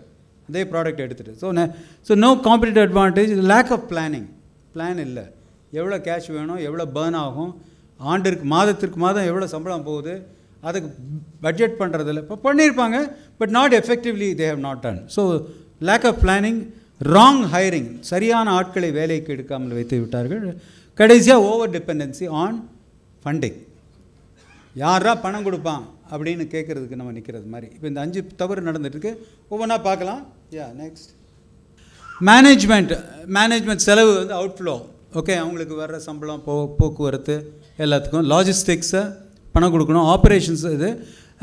அதே ப்ராடக்ட் எடுத்துகிட்டு. So no competitive advantage. Lack of plan இல்லை. எவ்வளோ கேஷ் வேணும், எவ்வளோ பர்ன் ஆகும், மாதத்திற்கு மாதம் எவ்வளோ சம்பளம் போகுது, அதுக்கு பட்ஜெட் பண்ணுறதில்ல. இப்போ பண்ணியிருப்பாங்க, but not effectively they have not done. So lack of planning, wrong hiring, சரியான ஆட்களை வேலைக்கு எடுக்காமல் வைத்து விட்டார்கள். கடைசியாக ஓவர் டிபெண்டன்சி ஆன் ஃபண்டிங். யாரா பணம் கொடுப்பான் அப்படின்னு கேட்குறதுக்கு நம்ம நிற்கிறது மாதிரி. இப்போ இந்த 5 தவறு நடந்துட்டுருக்கு, ஒவ்வொன்றா பார்க்கலாம். நெக்ஸ்ட் மேனேஜ்மெண்ட் செலவு வந்து அவுட்ஃப்ளோ. ஓகே, அவங்களுக்கு வர்ற சம்பளம், போக்குவரத்து எல்லாத்துக்கும், லாஜிஸ்டிக்ஸை பணம் கொடுக்கணும், ஆப்ரேஷன்ஸ் இது,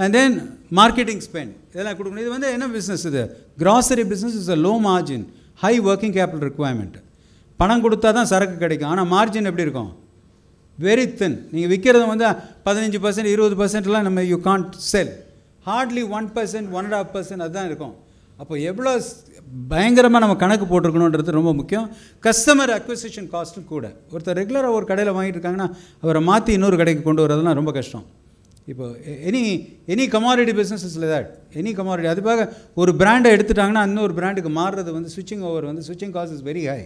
அண்ட் தென் மார்க்கெட்டிங் ஸ்பெண்ட் இதெல்லாம் கொடுக்கணும். இது வந்து என்ன பிஸ்னஸ், இது grocery business. Is a low margin, high working capital requirement. பணம் கொடுத்தா தான் சரக்கு கிடைக்கும், ஆனால் மார்ஜின் எப்படி இருக்கும், வெரி தின். நீங்கள் விற்கிறது வந்து 15%, 20%லாம் நம்ம யூ கான்ட் செல். ஹார்ட்லி 1%, 1.5% அதுதான் இருக்கும். அப்போ எவ்வளோ பயங்கரமாக நம்ம கணக்கு போட்டிருக்கணுன்றது ரொம்ப முக்கியம். கஸ்டமர் அக்விசிஷன் காஸ்ட்டும் கூட. ஒருத்தர் ரெகுலராக ஒரு கடையில் வாங்கிட்டு இருக்காங்கன்னா அவரை மாற்றி இன்னொரு கடைக்கு கொண்டு வரதெல்லாம் ரொம்ப கஷ்டம். இப்போ any commodity business is like that. Any commodity அதுக்காக ஒரு பிராண்டை எடுத்துட்டாங்கன்னா இன்னொரு பிராண்டுக்கு மாறுறது வந்து ஸ்விட்சிங் ஓவர் வந்து ஸ்விட்சிங் காஸ்ட் இஸ் வெரி ஹை.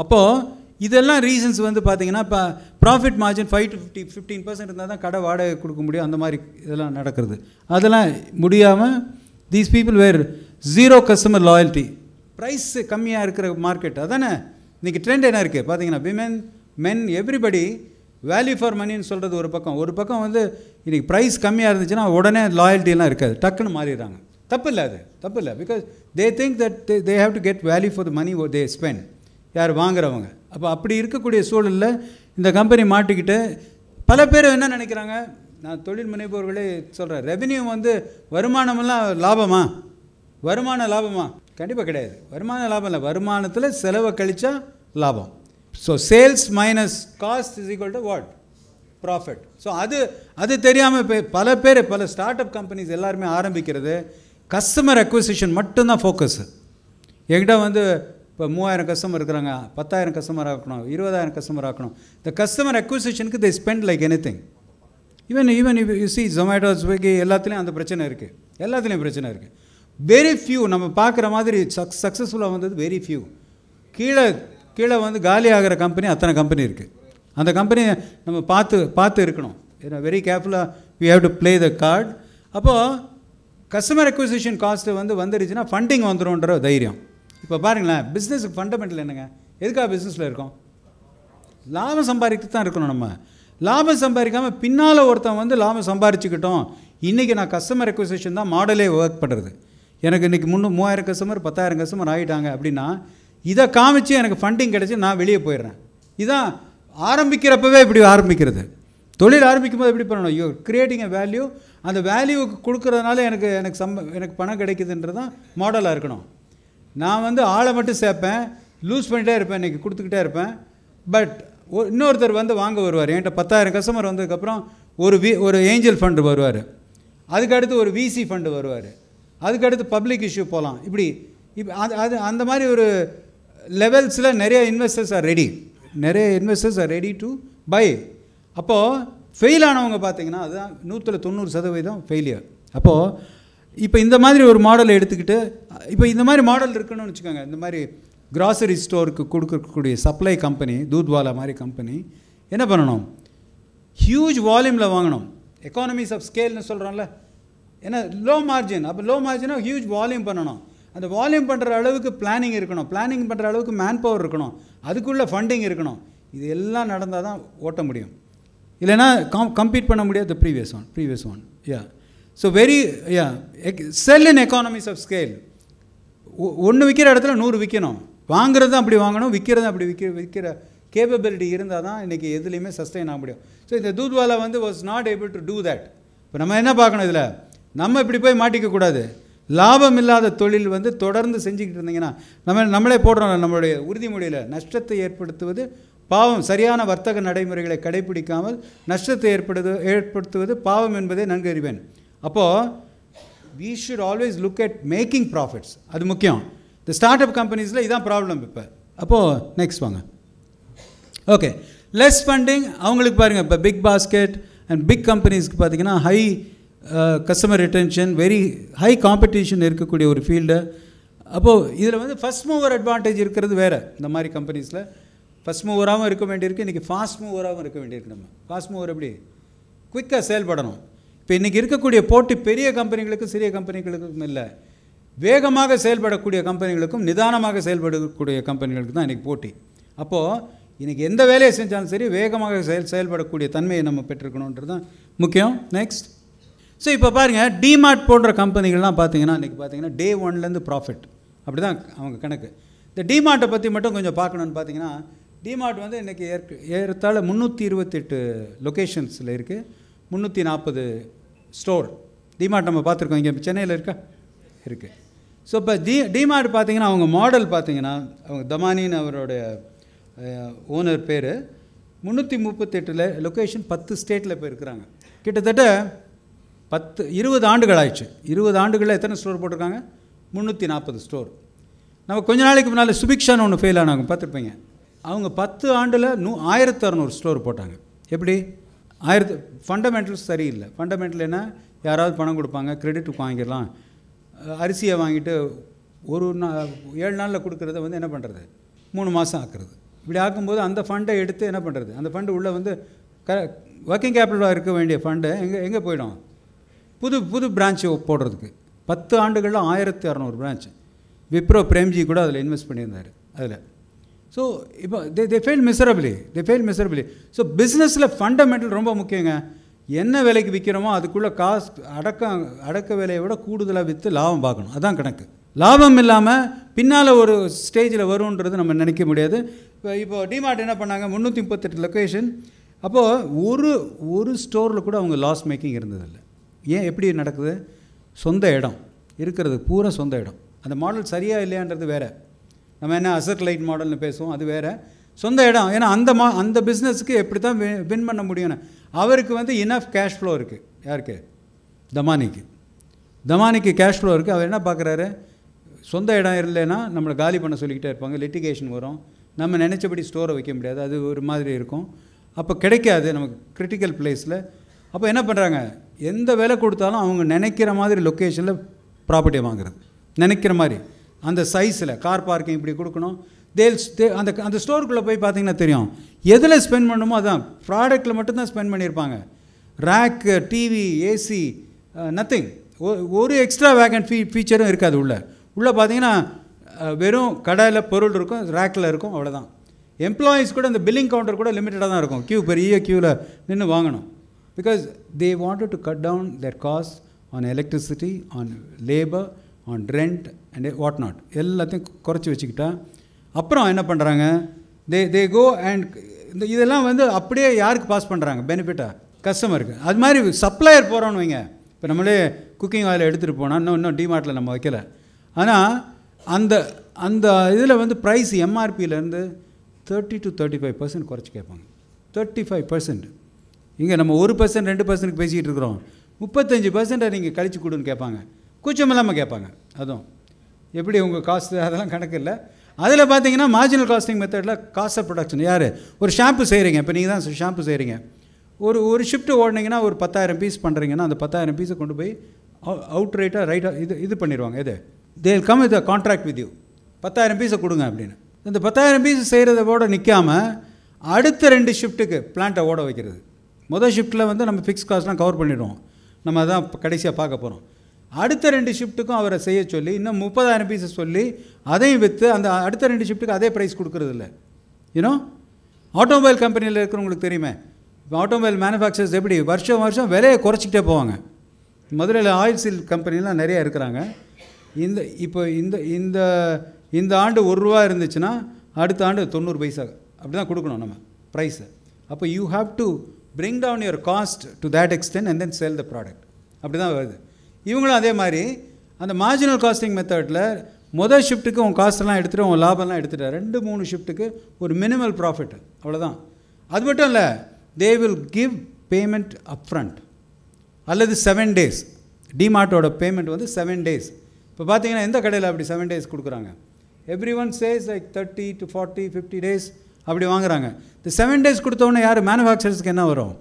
அப்போது இதெல்லாம் ரீசன்ஸ் வந்து பார்த்தீங்கன்னா இப்போ ப்ராஃபிட் மார்ஜின் 5 to 15% இருந்தால் தான் கடை வாடகை கொடுக்க முடியும். அந்த மாதிரி இதெல்லாம் நடக்கிறது. அதெல்லாம் முடியாமல் these people where zero customer loyalty. Price கம்மியாக இருக்கிற மார்க்கெட் அதானே இன்றைக்கி ட்ரெண்ட் என்ன இருக்குது பார்த்தீங்கன்னா, women men everybody value for மணின்னு சொல்கிறது ஒரு பக்கம் வந்து இன்றைக்கி ப்ரைஸ் கம்மியாக இருந்துச்சுன்னா உடனே லாயல்ட்டிலாம் இருக்காது, டக்குன்னு மாறிடுறாங்க. தப்பு இல்லை because they think that they have to get value for the money they spend, யார் வாங்குறவங்க. அப்போ அப்படி இருக்கக்கூடிய சூழலில் இந்த கம்பெனி மாட்டிக்கிட்டு பல பேர் என்ன நினைக்கிறாங்க, நான் தொழில் முனைவோர்களே சொல்கிறேன், ரெவென்யூ வந்து வருமானமெல்லாம் லாபமா கண்டிப்பாக கிடையாது. வருமான லாபம் இல்லை, வருமானத்தில் செலவை கழிச்சா லாபம். So sales minus cost is equal to what? Profit. So அது தெரியாமல் இப்போ பல ஸ்டார்ட் அப் கம்பெனிஸ் எல்லாருமே ஆரம்பிக்கிறது கஸ்டமர் அக்விசிஷன் மட்டும்தான் ஃபோக்கஸ். என்கிட்ட வந்து இப்போ 3000 கஸ்டமர் இருக்கிறாங்க, 10,000 கஸ்டமர் ஆக்கணும், 20,000 கஸ்டமர் ஆக்கணும். இந்த கஸ்டமர் அக்விசிஷனுக்கு they spend like anything. Even you see Zomato, Swiggy எல்லாத்துலேயும் அந்த பிரச்சனை இருக்குது. வெரி ஃபியூ நம்ம பார்க்குற மாதிரி சக்ஸஸ்ஃபுல்லாக வந்தது வெரி ஃபியூ. கீழே வந்து காலி ஆகிற கம்பெனி அத்தனை கம்பெனி இருக்குது. அந்த கம்பெனியை நம்ம பார்த்து இருக்கணும். ஏன்னா வெரி கேர்ஃபுல்லாக we have to play the card. அப்போது கஸ்டமர் அக்விசிஷன் காஸ்ட்டு வந்துருச்சுன்னா ஃபண்டிங் வந்துடும்ன்ற தைரியம். இப்போ பாருங்களேன், பிஸ்னஸுக்கு ஃபண்டமெண்டல் என்னங்க? எதுக்காக பிஸ்னஸில் இருக்கோம்? லாபம் சம்பாதிக்க தான் இருக்கணும். நம்ம லாபம் சம்பாதிக்காமல் பின்னால் ஒருத்தன் வந்து லாபம் சம்பாரிச்சுக்கிட்டோம். இன்றைக்கி நான் கஸ்டமர் அக்விசிஷன் தான் மாடலே ஒர்க் பண்ணுறது. எனக்கு இன்றைக்கி 3000 கஸ்டமர் 10,000 கஸ்டமர் ஆகிட்டாங்க அப்படின்னா இதை காமிச்சு எனக்கு ஃபண்டிங் கிடச்சி நான் வெளியே போயிடுறேன். இதான் ஆரம்பிக்கிறப்பவே இப்படி ஆரம்பிக்கிறது. தொழில் ஆரம்பிக்கும் போது எப்படி பண்ணணும்? You creating a value. அந்த வேல்யூவுக்கு கொடுக்குறதுனால எனக்கு பணம் கிடைக்குதுன்றது தான் மாடலாக இருக்கணும். நான் வந்து ஆளை மட்டும் சேர்ப்பேன், லூஸ் பண்ணிகிட்டே இருப்பேன், இன்றைக்கி கொடுத்துக்கிட்டே இருப்பேன். பட் இன்னொருத்தர் வந்து வாங்க வருவார். என்கிட்ட 10,000 கஸ்டமர் வந்ததுக்கப்புறம் ஒரு ஏஞ்சல் ஃபண்டு வருவார், அதுக்கடுத்து ஒரு விசி ஃபண்டு வருவார், அதுக்கடுத்து பப்ளிக் இஷ்யூ போகலாம். இப்போ அந்த மாதிரி ஒரு லெவல்ஸில் நிறைய investors are ready to buy. அப்போது ஃபெயில் ஆனவங்க பார்த்தீங்கன்னா அதுதான் 190% ஃபெயிலியர். அப்போது இப்போ இந்த மாதிரி ஒரு மாடலை எடுத்துக்கிட்டு இப்போ இந்த மாதிரி மாடல் இருக்குன்னு வச்சுக்கோங்க. இந்த மாதிரி கிராசரி ஸ்டோருக்கு கொடுக்கக்கூடிய சப்ளை கம்பெனி, தூத்வாலா மாதிரி கம்பெனி என்ன பண்ணணும்? ஹியூஜ் வால்யூமில் வாங்கணும். எக்கானமிஸ் ஆஃப் ஸ்கேல்னு சொல்கிறோம்ல. ஏன்னா லோ மார்ஜின். அப்போ லோ மார்ஜினாக ஹியூஜ் வால்யூம் பண்ணணும். அந்த வால்யூம் பண்ணுற அளவுக்கு பிளானிங் இருக்கணும், பிளானிங் பண்ணுற அளவுக்கு மேன் பவர் இருக்கணும், அதுக்குள்ளே ஃபண்டிங் இருக்கணும். இது எல்லாம் நடந்தால் தான் ஓட்ட முடியும். இல்லைன்னா கம்பீட் பண்ண முடியாது previous one. So sell in economies of scale. ஒன்று விற்கிற இடத்துல 100 விற்கணும். வாங்குறது தான் அப்படி வாங்கணும், விற்கிறது அப்படி விற்கிற கேப்பபிலிட்டி இருந்தால் தான் இன்றைக்கி எதுலேயுமே சஸ்டெயின் ஆக முடியும். ஸோ இந்த தூத்வாலா வந்து was not able to do that. இப்போ நம்ம என்ன பார்க்கணும்? இதில் நம்ம இப்படி போய் மாட்டிக்கக்கூடாது. லாபம் இல்லாத தொழில் வந்து தொடர்ந்து செஞ்சுக்கிட்டு இருந்தீங்கன்னா நம்மளே போடுறோம் நம்மளுடைய உறுதிமொழியில், நஷ்டத்தை ஏற்படுத்துவது பாவம், சரியான வர்த்தக நடைமுறைகளை கடைபிடிக்காமல் நஷ்டத்தை ஏற்படுத்துவது பாவம் என்பதை நன்கு அறிவேன். அப்போது we should always look at making profits. அது முக்கியம். இந்த ஸ்டார்ட் அப் கம்பெனிஸில் இதான் ப்ராப்ளம் இப்போ. அப்போது நெக்ஸ்ட் வாங்க. ஓகே, லெஸ் ஃபண்டிங் அவங்களுக்கு பாருங்கள். இப்போ பிக் பாஸ்கெட் அண்ட் பிக் கம்பெனிஸ்க்கு பார்த்தீங்கன்னா high customer retention, very high competition இருக்கக்கூடிய ஒரு ஃபீல்டு. அப்போது இதில் வந்து ஃபஸ்ட் மூவர் அட்வான்டேஜ் இருக்கிறது வேறு. இந்த மாதிரி கம்பெனிஸில் ஃபஸ்ட் மூவராகவும் இருக்க வேண்டியிருக்கு, இன்றைக்கி ஃபாஸ்ட் மூவராகவும் இருக்க வேண்டியிருக்கு. நம்ம ஃபாஸ்ட் மூவர் எப்படி குயிக்காக செயல்படணும். இப்போ இன்றைக்கி இருக்கக்கூடிய போட்டி பெரிய கம்பெனிகளுக்கும் சிறிய கம்பெனிகளுக்கும் இல்லை, வேகமாக செயல்படக்கூடிய கம்பெனிகளுக்கும் நிதானமாக செயல்படக்கூடிய கம்பெனிகளுக்கு தான் இன்றைக்கி போட்டி. அப்போது இன்றைக்கி எந்த வேலையை செஞ்சாலும் சரி வேகமாக செயல்படக்கூடிய தன்மையை நம்ம பெற்றிருக்கணுன்றது தான் முக்கியம். நெக்ஸ்ட், ஸோ இப்போ பாருங்கள், டிமார்ட் போன்ற கம்பெனிகள்லாம் பார்த்தீங்கன்னா இன்றைக்கி பார்த்தீங்கன்னா டே 1லேருந்து ப்ராஃபிட் அப்படி தான் அவங்க கணக்கு. இந்த டிமார்ட்டை பற்றி மட்டும் கொஞ்சம் பார்க்கணுன்னு பார்த்தீங்கன்னா, டிமார்ட் வந்து இன்றைக்கி ஏறத்தாழ 328 லொக்கேஷன்ஸில் இருக்குது, 340 ஸ்டோர். டிமார்ட் நம்ம பார்த்துருக்கோம், இங்கே சென்னையில் இருக்குது. ஸோ இப்போ டிமார்ட் பார்த்தீங்கன்னா அவங்க மாடல் பார்த்தீங்கன்னா, அவங்க தமானின்னு அவருடைய ஓனர் பேர், 338 லொக்கேஷன் 10 ஸ்டேட்டில் இப்போ இருக்கிறாங்க. கிட்டத்தட்ட 20 ஆண்டுகள் ஆயிடுச்சு. 20 ஆண்டுகளில் எத்தனை ஸ்டோர் போட்டிருக்காங்க? 340 ஸ்டோர். நம்ம கொஞ்ச நாளைக்கு முன்னால் சுபிக்ஷான்னு ஒன்று ஃபெயில் ஆனாங்க, பார்த்துருப்பீங்க. அவங்க 10 ஆண்டில் 1600 ஸ்டோர் போட்டாங்க. எப்படி? ஃபண்டமெண்டல்ஸ் சரியில்லை. ஃபண்டமெண்டல் என்ன, யாராவது பணம் கொடுப்பாங்க, கிரெடிட்டுக்கு வாங்கிடலாம். அரிசியை வாங்கிட்டு 7 நாளில் கொடுக்குறத வந்து என்ன பண்ணுறது, 3 மாதம் ஆக்குறது. இப்படி ஆக்கும்போது அந்த ஃபண்டை எடுத்து என்ன பண்ணுறது, அந்த ஃபண்டு உள்ளே வந்து ஒர்க்கிங் கேபிட்டலாக இருக்க வேண்டிய ஃபண்டு எங்கே போயிடும், புது பிரான்ச்சு போடுறதுக்கு. 10 ஆண்டுகளில் 1600 பிரான்ச். விப்ரோ பிரேம்ஜி கூட அதில் இன்வெஸ்ட் பண்ணியிருந்தார் அதில். ஸோ இப்போ தே ஃபெயில் மிசரபிளி. ஸோ பிஸ்னஸில் ஃபண்டமெண்டல் ரொம்ப முக்கியங்க. என்ன விலைக்கு விற்கிறோமோ அதுக்குள்ளே காசு அடக்க விலையை விட கூடுதலாக விற்று லாபம் பார்க்கணும். அதான் கணக்கு. லாபம் இல்லாமல் பின்னால் ஒரு ஸ்டேஜில் வரும்ன்றது நம்ம நினைக்க முடியாது. இப்போ டிமார்ட் என்ன பண்ணாங்க, 338 லொக்கேஷன். அப்போது ஒரு ஸ்டோரில் கூட அவங்க லாஸ் மேக்கிங் இருந்ததில்லை. ஏன், எப்படி நடக்குது, சொந்த இடம் இருக்கிறது, பூரா சொந்த இடம். அந்த மாடல் சரியாக இல்லையான்றது வேறு. நம்ம என்ன அசட் லைட் மாடல்னு பேசுவோம், அது வேறு. சொந்த இடம். ஏன்னா அந்த பிஸ்னஸுக்கு எப்படி தான் வின் பண்ண முடியும்னு அவருக்கு வந்து இனஃப் கேஷ் ஃப்ளோ இருக்குது. யாருக்கு, தமானிக்கு கேஷ் ஃப்ளோ இருக்குது. அவர் என்ன பார்க்குறாரு, சொந்த இடம் இல்லைன்னா நம்மளை காலி பண்ண சொல்லிக்கிட்டே இருப்பாங்க, லிட்டிகேஷன் வரும், நம்ம நினச்சபடி ஸ்டோரை வைக்க முடியாது, அது ஒரு மாதிரி இருக்கும். அப்போ கிடைக்காது நமக்கு கிரிட்டிக்கல் பிளேஸில். அப்போ என்ன பண்ணுறாங்க, எந்த விலை கொடுத்தாலும் அவங்க நினைக்கிற மாதிரி லொக்கேஷனில் ப்ராப்பர்ட்டியை வாங்குறது, நினைக்கிற மாதிரி அந்த சைஸில். கார் பார்க்கிங் இப்படி கொடுக்கணும். அந்த ஸ்டோருக்குள்ளே போய் பார்த்தீங்கன்னா தெரியும், எதில் ஸ்பெண்ட் பண்ணணுமோ அதான் ப்ராடக்ட்டில் மட்டும்தான் ஸ்பெண்ட் பண்ணியிருப்பாங்க. Rack, TV, AC, nothing. ஒரு எக்ஸ்ட்ரா வேகன்ட் ஃபீச்சரும் இருக்காது. உள்ளே பார்த்தீங்கன்னா வெறும் கடையில் பொருள் இருக்கும், ரேக்கில் இருக்கும், அவ்வளோதான். எம்ப்ளாயீஸ் கூட அந்த பில்லிங் கவுண்டர் கூட லிமிட்டடாக தான் இருக்கும். பெரிய க்யூவில் நின்று வாங்கணும். Because they wanted to cut down their cost on electricity, on labour, on rent and what not, எல்லாத்தையும் குறைச்சி வச்சுக்கிட்டா அப்புறம் என்ன பண்ணுறாங்க, தே கோ அண்ட் இதெல்லாம் வந்து அப்படியே யாருக்கு பாஸ் பண்ணுறாங்க, பெனிஃபிட்டாக கஸ்டமருக்கு. அது மாதிரி சப்ளையர் போகிறோன்னு வைங்க. இப்போ நம்மளே குக்கிங் ஆயில் எடுத்துகிட்டு போனால் இன்னும் டிமார்ட்டில் நம்ம வைக்கல. ஆனால் அந்த இதில் வந்து ப்ரைஸ் எம்ஆர்பியிலேருந்து 30 to 35% குறைச்சி கேட்பாங்க. 35%. இங்கே நம்ம 1% 2% பேசிக்கிட்டு இருக்கிறோம். 35% நீங்கள் கழிச்சு கொடுன்னு கேட்பாங்க. கூச்சம் இல்லாமல் கேட்பாங்க. அதுவும் எப்படி உங்கள் காஸ்ட்டு அதெல்லாம் கணக்கு இல்லை. அதில் பார்த்தீங்கன்னா மார்ஜினல் காஸ்டிங் மெத்தடில் காஸ்ட் ஆஃப் ப்ரொடக்ஷன். யார், ஒரு ஷாம்பு செய்கிறீங்க, இப்போ நீங்கள் தான் ஷாம்பு செய்கிறீங்க, ஒரு ஷிஃப்ட்டு ஓடினீங்கன்னா ஒரு 10,000 பீஸ் பண்ணுறீங்கன்னா அந்த 10,000 பீஸை கொண்டு போய் அவுட் ரைட்டாக இது பண்ணிடுவாங்க. எது, they will come with a contract with you, 10,000 பீஸை கொடுங்க அப்படின்னு. இந்த 10,000 பீஸ் செய்கிறதோட நிற்காமல் அடுத்த 2 ஷிஃப்ட்டுக்கு பிளான்ட்டை ஓட வைக்கிறது. மொதல் ஷிஃப்ட்டில் வந்து நம்ம ஃபிக்ஸ் காஸ்ட்லாம் கவர் பண்ணிவிடுவோம், நம்ம அதான் கடைசியாக பார்க்க போகிறோம். அடுத்த 2 ஷிஃப்ட்டுக்கும் அவரை செய்ய சொல்லி இன்னும் 30,000 பீஸை சொல்லி அதையும் விற்று அந்த அடுத்த 2 ஷிஃப்ட்டுக்கு அதே ப்ரைஸ் கொடுக்குறது இல்லை. யூனோ, ஆட்டோமொபைல் கம்பெனியில் இருக்கிறவங்களுக்கு தெரியுமே, இப்போ ஆட்டோமொபைல் மேனுஃபேக்சர்ஸ் எப்படி வருஷம் விலையை குறைச்சிக்கிட்டே போவாங்க. மதுரையில் ஆயில் சீல் கம்பெனிலாம் நிறையா இருக்கிறாங்க. இந்த ஆண்டு ₹1 இருந்துச்சுன்னா அடுத்த ஆண்டு 90 பைசா அப்படி தான் கொடுக்கணும் நம்ம ப்ரைஸை. அப்போ you have to bring down your cost to that extent and then sell the product. அப்படி தான் வருது. இவங்களும் அதே மாதிரி அந்த மார்ஜினல் காஸ்டிங் மெத்தடில் மொதல் ஷிஃப்ட்டுக்கு உங்கள் காஸ்ட்டெல்லாம் எடுத்துகிட்டு உங்கள் லாபம்லாம் எடுத்துகிட்டு 2-3 ஷிஃப்ட்டுக்கு ஒரு மினிமல் ப்ராஃபிட், அவ்வளோதான். அது மட்டும் இல்லை, they will give payment upfront அல்லது 7 days. டிமார்ட்டோட பேமெண்ட் வந்து 7 days. இப்போ பார்த்தீங்கன்னா எந்த கடையில் அப்படி 7 days கொடுக்குறாங்க? Every one chase like 30 to 40, 50 days அப்படி வாங்குறாங்க. இந்த 7 days கொடுத்தோன்னே யார், மேனுஃபேக்சரர்ஸ்க்கு என்ன வரும்,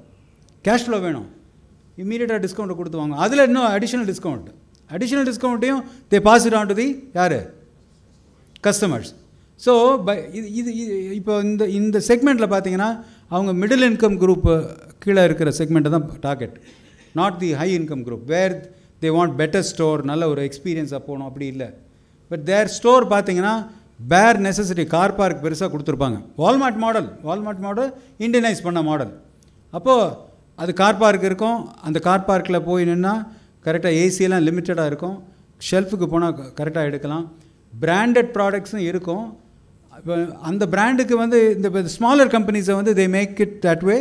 கேஷ் ஃப்ளோ வேணும், இம்மீடியட்டாக டிஸ்கவுண்ட்டை கொடுத்து வாங்க. அதில் இன்னும் அடிஷ்னல் டிஸ்கவுண்ட்டையும் they pass it on to the யார், கஸ்டமர்ஸ். ஸோ இது இப்போ இந்த செக்மெண்ட்டில் பார்த்தீங்கன்னா அவங்க மிடில் இன்கம் குரூப்பு கீழே இருக்கிற செக்மெண்ட்டை தான் target, not the high income group where they want better store, நல்ல ஒரு எக்ஸ்பீரியன்ஸாக போகணும், அப்படி இல்லை. பட் தேர் ஸ்டோர் பார்த்தீங்கன்னா பேர் நெசசிட்டி, கார் பார்க் பெருசாக கொடுத்துருப்பாங்க. வால்மார்ட் மாடல் இண்டியனைஸ் பண்ண மாடல். அப்போது அது கார் பார்க் இருக்கும், அந்த கார் பார்க்கில் போய் நின்னா கரெக்டாக ஏசியெல்லாம் லிமிட்டடாக இருக்கும், ஷெல்ஃபுக்கு போனால் கரெக்டாக எடுக்கலாம், பிராண்டட் ப்ராடக்ட்ஸும் இருக்கும். அந்த பிராண்டுக்கு வந்து இந்த ஸ்மாலர் கம்பெனிஸை வந்து they make it that way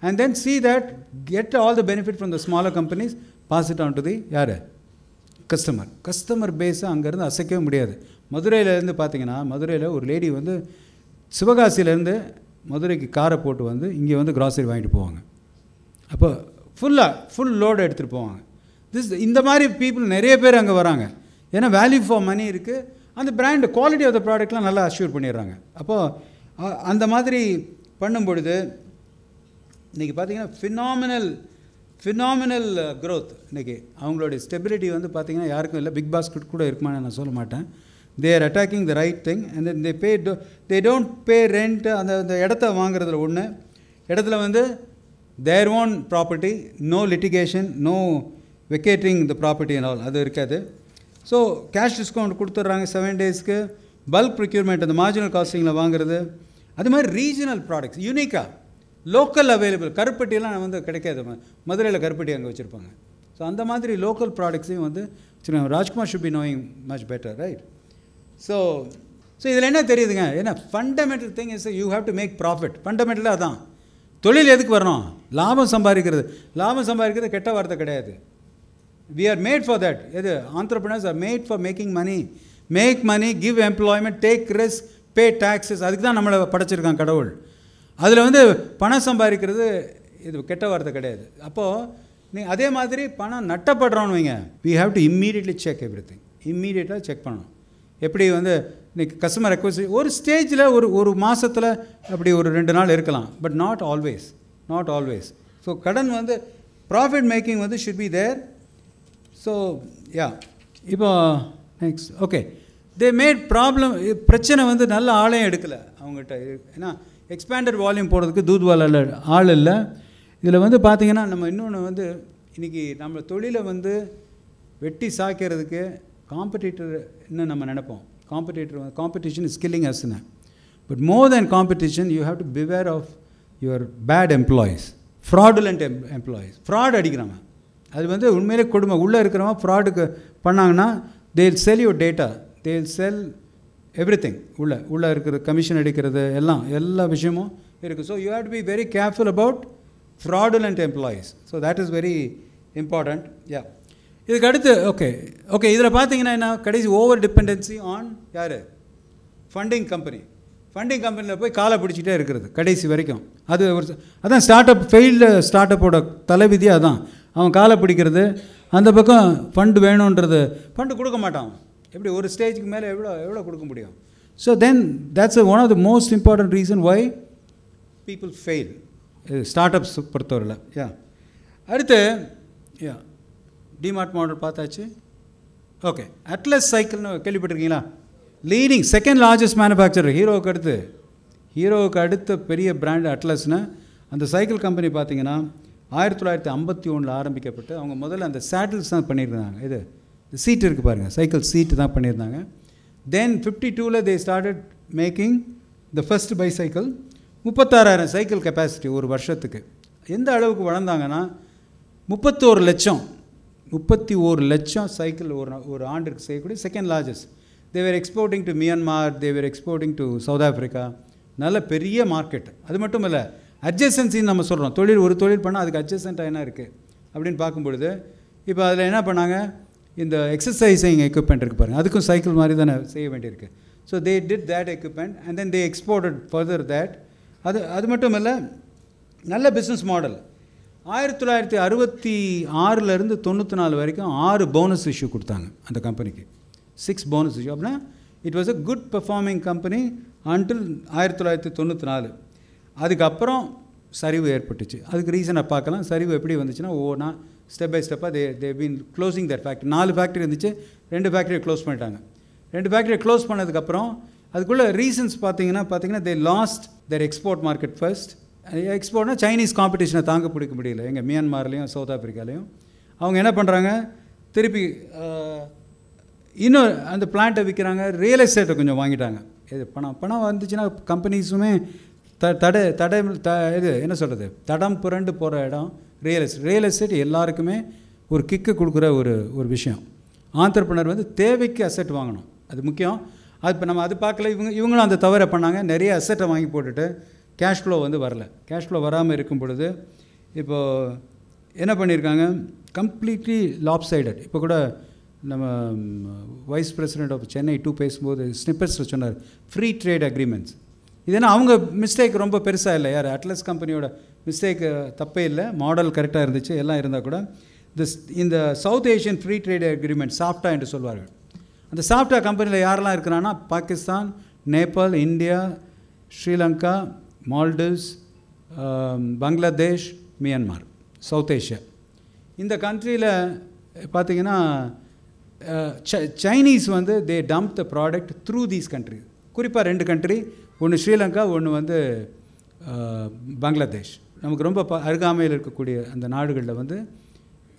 and then see that get all the benefit from the smaller companies, pass it on to the யார், கஸ்டமர் பேஸை அங்கேருந்து அசைக்கவே முடியாது. மதுரையிலேருந்து பார்த்தீங்கன்னா, மதுரையில் ஒரு லேடி வந்து சிவகாசியிலேருந்து மதுரைக்கு காரை போட்டு வந்து இங்கே வந்து கிராசரி வாங்கிட்டு போவாங்க. அப்போ ஃபுல் லோடு எடுத்துகிட்டு போவாங்க. இந்த மாதிரி பீப்புள் நிறைய பேர் அங்கே வராங்க. ஏன்னா வேல்யூ ஃபார் மணி இருக்குது, அந்த பிராண்டு குவாலிட்டி ஆஃப் த ப்ராடக்ட்லாம் நல்லா அஷ்யூர் பண்ணிடுறாங்க. அப்போது அந்த மாதிரி பண்ணும்பொழுது இன்றைக்கி பார்த்தீங்கன்னா ஃபினாமினல் க்ரோத் இன்றைக்கி. அவங்களுடைய ஸ்டெபிலிட்டி வந்து பார்த்திங்கன்னா யாருக்கும் இல்லை. பிக் பாஸ்கெட் கூட இருக்குமான்னு நான் சொல்ல மாட்டேன். They are attacking the right thing and then they don't pay rent. அந்த இடத்த வாங்குறதுல ஒன்று, இடத்துல வந்து their own property, no litigation, no vacating the property and all, அது இருக்காது. ஸோ கேஷ் டிஸ்கவுண்ட் கொடுத்துட்றாங்க 7 டேஸ்க்கு. பல்க் ப்ரொக்யூர்மெண்ட், அந்த மார்ஜினல் காஸ்டிங்கில் வாங்குறது. அது மாதிரி ரீஜனல் ப்ராடக்ட்ஸ் யூனிக்காக லோக்கல் அவைலபிள். கருப்பட்டியெல்லாம் வந்து கிடைக்காது. மதுரையில் கருப்பட்டி அங்கே வச்சுருப்பாங்க. ஸோ அந்த மாதிரி லோக்கல் ப்ராடக்ட்ஸையும் வந்து Rajkumar should be knowing much better, right? So இதில் என்ன தெரியுதுங்க, ஏன்னா fundamental thing is you have to make profit. ஃபண்டமெண்டலாக அதான் தொழில் எதுக்கு வரணும்? லாபம் சம்பாதிக்கிறது. லாபம் சம்பாதிக்கிறது கெட்ட வார்த்தை கிடையாது. We are made for that. எது entrepreneurs are made for making money. Make money, give employment, take risk, pay taxes. அதுக்கு தான் நம்மளை படைச்சிருக்கான் கடவுள். அதில் வந்து பணம் சம்பாதிக்கிறது இது கெட்ட வார்த்தை கிடையாது. அப்போது நீ அதே மாதிரி பணம் நட்டப்படுறோன்னு வைங்க, we have to immediately check everything. இம்மீடியட்டாக செக் பண்ணணும். எப்படி வந்து இன்றைக்கி கஸ்டமர் ரெக்வஸ்ட் ஒரு ஸ்டேஜில் ஒரு மாதத்தில் அப்படி ஒரு 2 நாள் இருக்கலாம். But not always. ஸோ கடன் வந்து ப்ராஃபிட் மேக்கிங் வந்து ஷுட் பி தேர். ஸோ இப்போ next okay, they made problem. பிரச்சனை வந்து நல்ல ஆளையும் எடுக்கலை அவங்ககிட்ட. ஏன்னா எக்ஸ்பேண்டட் வால்யூம் போடுறதுக்கு தூதுவாலில் ஆள் இல்லை. இதில் வந்து பார்த்திங்கன்னா நம்ம இன்னொன்று வந்து இன்றைக்கி நம்ம தொழிலை வந்து வெட்டி சாய்க்கிறதுக்கு காம்படிட்டர்னு நம்ம நினைப்போம். காம்படிஷன் இஸ் கில்லிங் அஸ்ன்னு. But more than competition you have to beware of your bad employees, fraudulent employees. Fraud அடிக்கிறாங்க. அது வந்து உண்மையிலே கொடுமை. உள்ளே இருக்கிறவங்க ஃப்ராடுக்கு பண்ணாங்கன்னா they will sell your data, they will sell everything. உள்ளே இருக்கிற கமிஷன் அடிக்கிறது எல்லா விஷயமும் இருக்குது. So you have to be very careful about fraudulent employees. So that is very important. இதுக்கு அடுத்து ஓகே இதில் பார்த்தீங்கன்னா என்ன, கடைசி ஓவர் டிபெண்டன்சி ஆன் யார்? ஃபண்டிங் கம்பெனியில் போய் காலை பிடிச்சிட்டே இருக்கிறது கடைசி வரைக்கும். அதான் ஃபெயில்டு ஸ்டார்ட் அப்போட தலைவிதி. அதான் அவன் காலை பிடிக்கிறது. அந்த பக்கம் ஃபண்டு வேணுன்றது, ஃபண்டு கொடுக்க மாட்டான். எப்படி ஒரு ஸ்டேஜுக்கு மேலே எவ்வளோ கொடுக்க முடியும்? So then that's one of the most important reason why people fail startups பொறுத்தவரையில். அடுத்து டிமார்ட் மாடல் பார்த்தாச்சு. ஓகே, அட்லஸ் சைக்கிள்னு கேள்விப்பட்டிருக்கீங்களா? லீடிங் செகண்ட் லார்ஜஸ்ட் மேனுஃபேக்சரர் ஹீரோவுக்கு அடுத்த பெரிய பிராண்ட் அட்லஸ்னு. அந்த சைக்கிள் கம்பெனி பார்த்தீங்கன்னா 1951 ஆரம்பிக்கப்பட்டு அவங்க முதல்ல அந்த சேட்டில்ஸ் தான் பண்ணியிருந்தாங்க. இது சீட் இருக்குது பாருங்கள், சைக்கிள் சீட்டு தான் பண்ணியிருந்தாங்க. தென் 52 they started making the first bicycle. 36,000 cycle capacity ஒரு வருஷத்துக்கு. எந்த அளவுக்கு வளர்ந்தாங்கன்னா 31 லட்சம் சைக்கிள் ஒரு ஆண்டிற்கு செய்யக்கூடிய second largest. They were exporting to Myanmar, they were exporting to South Africa. நல்ல பெரிய மார்க்கெட். அது மட்டும் இல்லை, அட்ஜசன்சின்னு நம்ம சொல்கிறோம். ஒரு தொழில் பண்ணால் அதுக்கு அட்ஜசன்ட்டாக என்ன இருக்குது அப்படின்னு பார்க்கும்பொழுது இப்போ அதில் என்ன பண்ணாங்க, இந்த எக்ஸசைசிங் எக்யூப்மெண்ட் இருக்குது பாருங்கள், அதுக்கும் சைக்கிள் மாதிரி தானே செய்ய வேண்டியிருக்கு. So they did that equipment and then they exported further that. அது மட்டும் இல்லை, நல்ல பிஸ்னஸ் மாடல். 1966 94 வரைக்கும் 6 போனஸ் இஷ்யூ கொடுத்தாங்க அந்த கம்பெனிக்கு. 6 போனஸ் இஷ்யூ. அப்படின்னா it was a good performing company until 1994. அதுக்கப்புறம் சரிவு ஏற்பட்டுச்சு. அதுக்கு ரீசனை பார்க்கலாம். சரிவு எப்படி வந்துச்சுன்னா ஒவ்வொன்றா ஸ்டெப் பை ஸ்டெப்பாக they been closing that factory. 4 factory இருந்துச்சு, 2 ஃபேக்ட்ரியை க்ளோஸ் பண்ணிட்டாங்க. 2 ஃபேக்ட்ரியை க்ளோஸ் பண்ணதுக்கப்புறம் அதுக்குள்ளே ரீசன்ஸ் பார்த்தீங்கன்னா they lost their export market first. எக்ஸ்போர்ட்னா சைனீஸ் காம்படிஷனை தாங்க பிடிக்க முடியல. எங்கள் மியான்மார்லேயும் சவுத் ஆஃப்ரிக்காலையும் அவங்க என்ன பண்ணுறாங்க, திருப்பி இன்னும் அந்த பிளான்ட்டை விற்கிறாங்க. ரியல் எஸ்டேட்டை கொஞ்சம் வாங்கிட்டாங்க. இது பணம் வந்துச்சுன்னா கம்பெனிஸுமே இது என்ன சொல்கிறது, தடம் புரண்டு போகிற இடம் ரியல் எஸ்டேட் எல்லாருக்குமே ஒரு கிக்கு கொடுக்குற ஒரு விஷயம். ஆண்டர்ப்ரனர் வந்து தேவைக்கு அசெட் வாங்கணும், அது முக்கியம். அது இப்போ நம்ம அது பார்க்கல. இவங்களும் அந்த தவறை பண்ணாங்க. நிறைய அசெட்டை வாங்கி போட்டுட்டு கேஷ் ஃப்ளோ வந்து வரல. கேஷ் ஃப்ளோ வராமல் இருக்கும் பொழுது இப்போது என்ன பண்ணியிருக்காங்க, கம்ப்ளீட்லி லாப்சைடட். இப்போ கூட நம்ம வைஸ் பிரசிடென்ட் ஆஃப் சென்னை 2 பேசும்போது ஸ்னிப்பர்ஸில் சொன்னார் ஃப்ரீ ட்ரேட் அக்ரிமெண்ட்ஸ். இதுனா அவங்க மிஸ்டேக் ரொம்ப பெருசாக இல்லை. யார் அட்லஸ் கம்பெனியோட மிஸ்டேக் தப்பே இல்லை. மாடல் கரெக்டாக இருந்துச்சு, எல்லாம் இருந்தால் கூட இந்த South Asian free trade agreement SAFTA என்று சொல்வார்கள். அந்த சாஃப்டா கம்பெனியில் யாரெல்லாம் இருக்கிறான்னா Pakistan, Nepal, India, Sri Lanka, Maldives, Bangladesh, Myanmar, South Asia. இந்த கண்ட்ரியில் பார்த்திங்கன்னா சைனீஸ் வந்து they dump the product through these country. குறிப்பாக 2 கண்ட்ரி, ஒன்று ஸ்ரீலங்கா, ஒன்று வந்து பங்களாதேஷ். நமக்கு ரொம்ப அருகாமையில் இருக்கக்கூடிய அந்த நாடுகளில் வந்து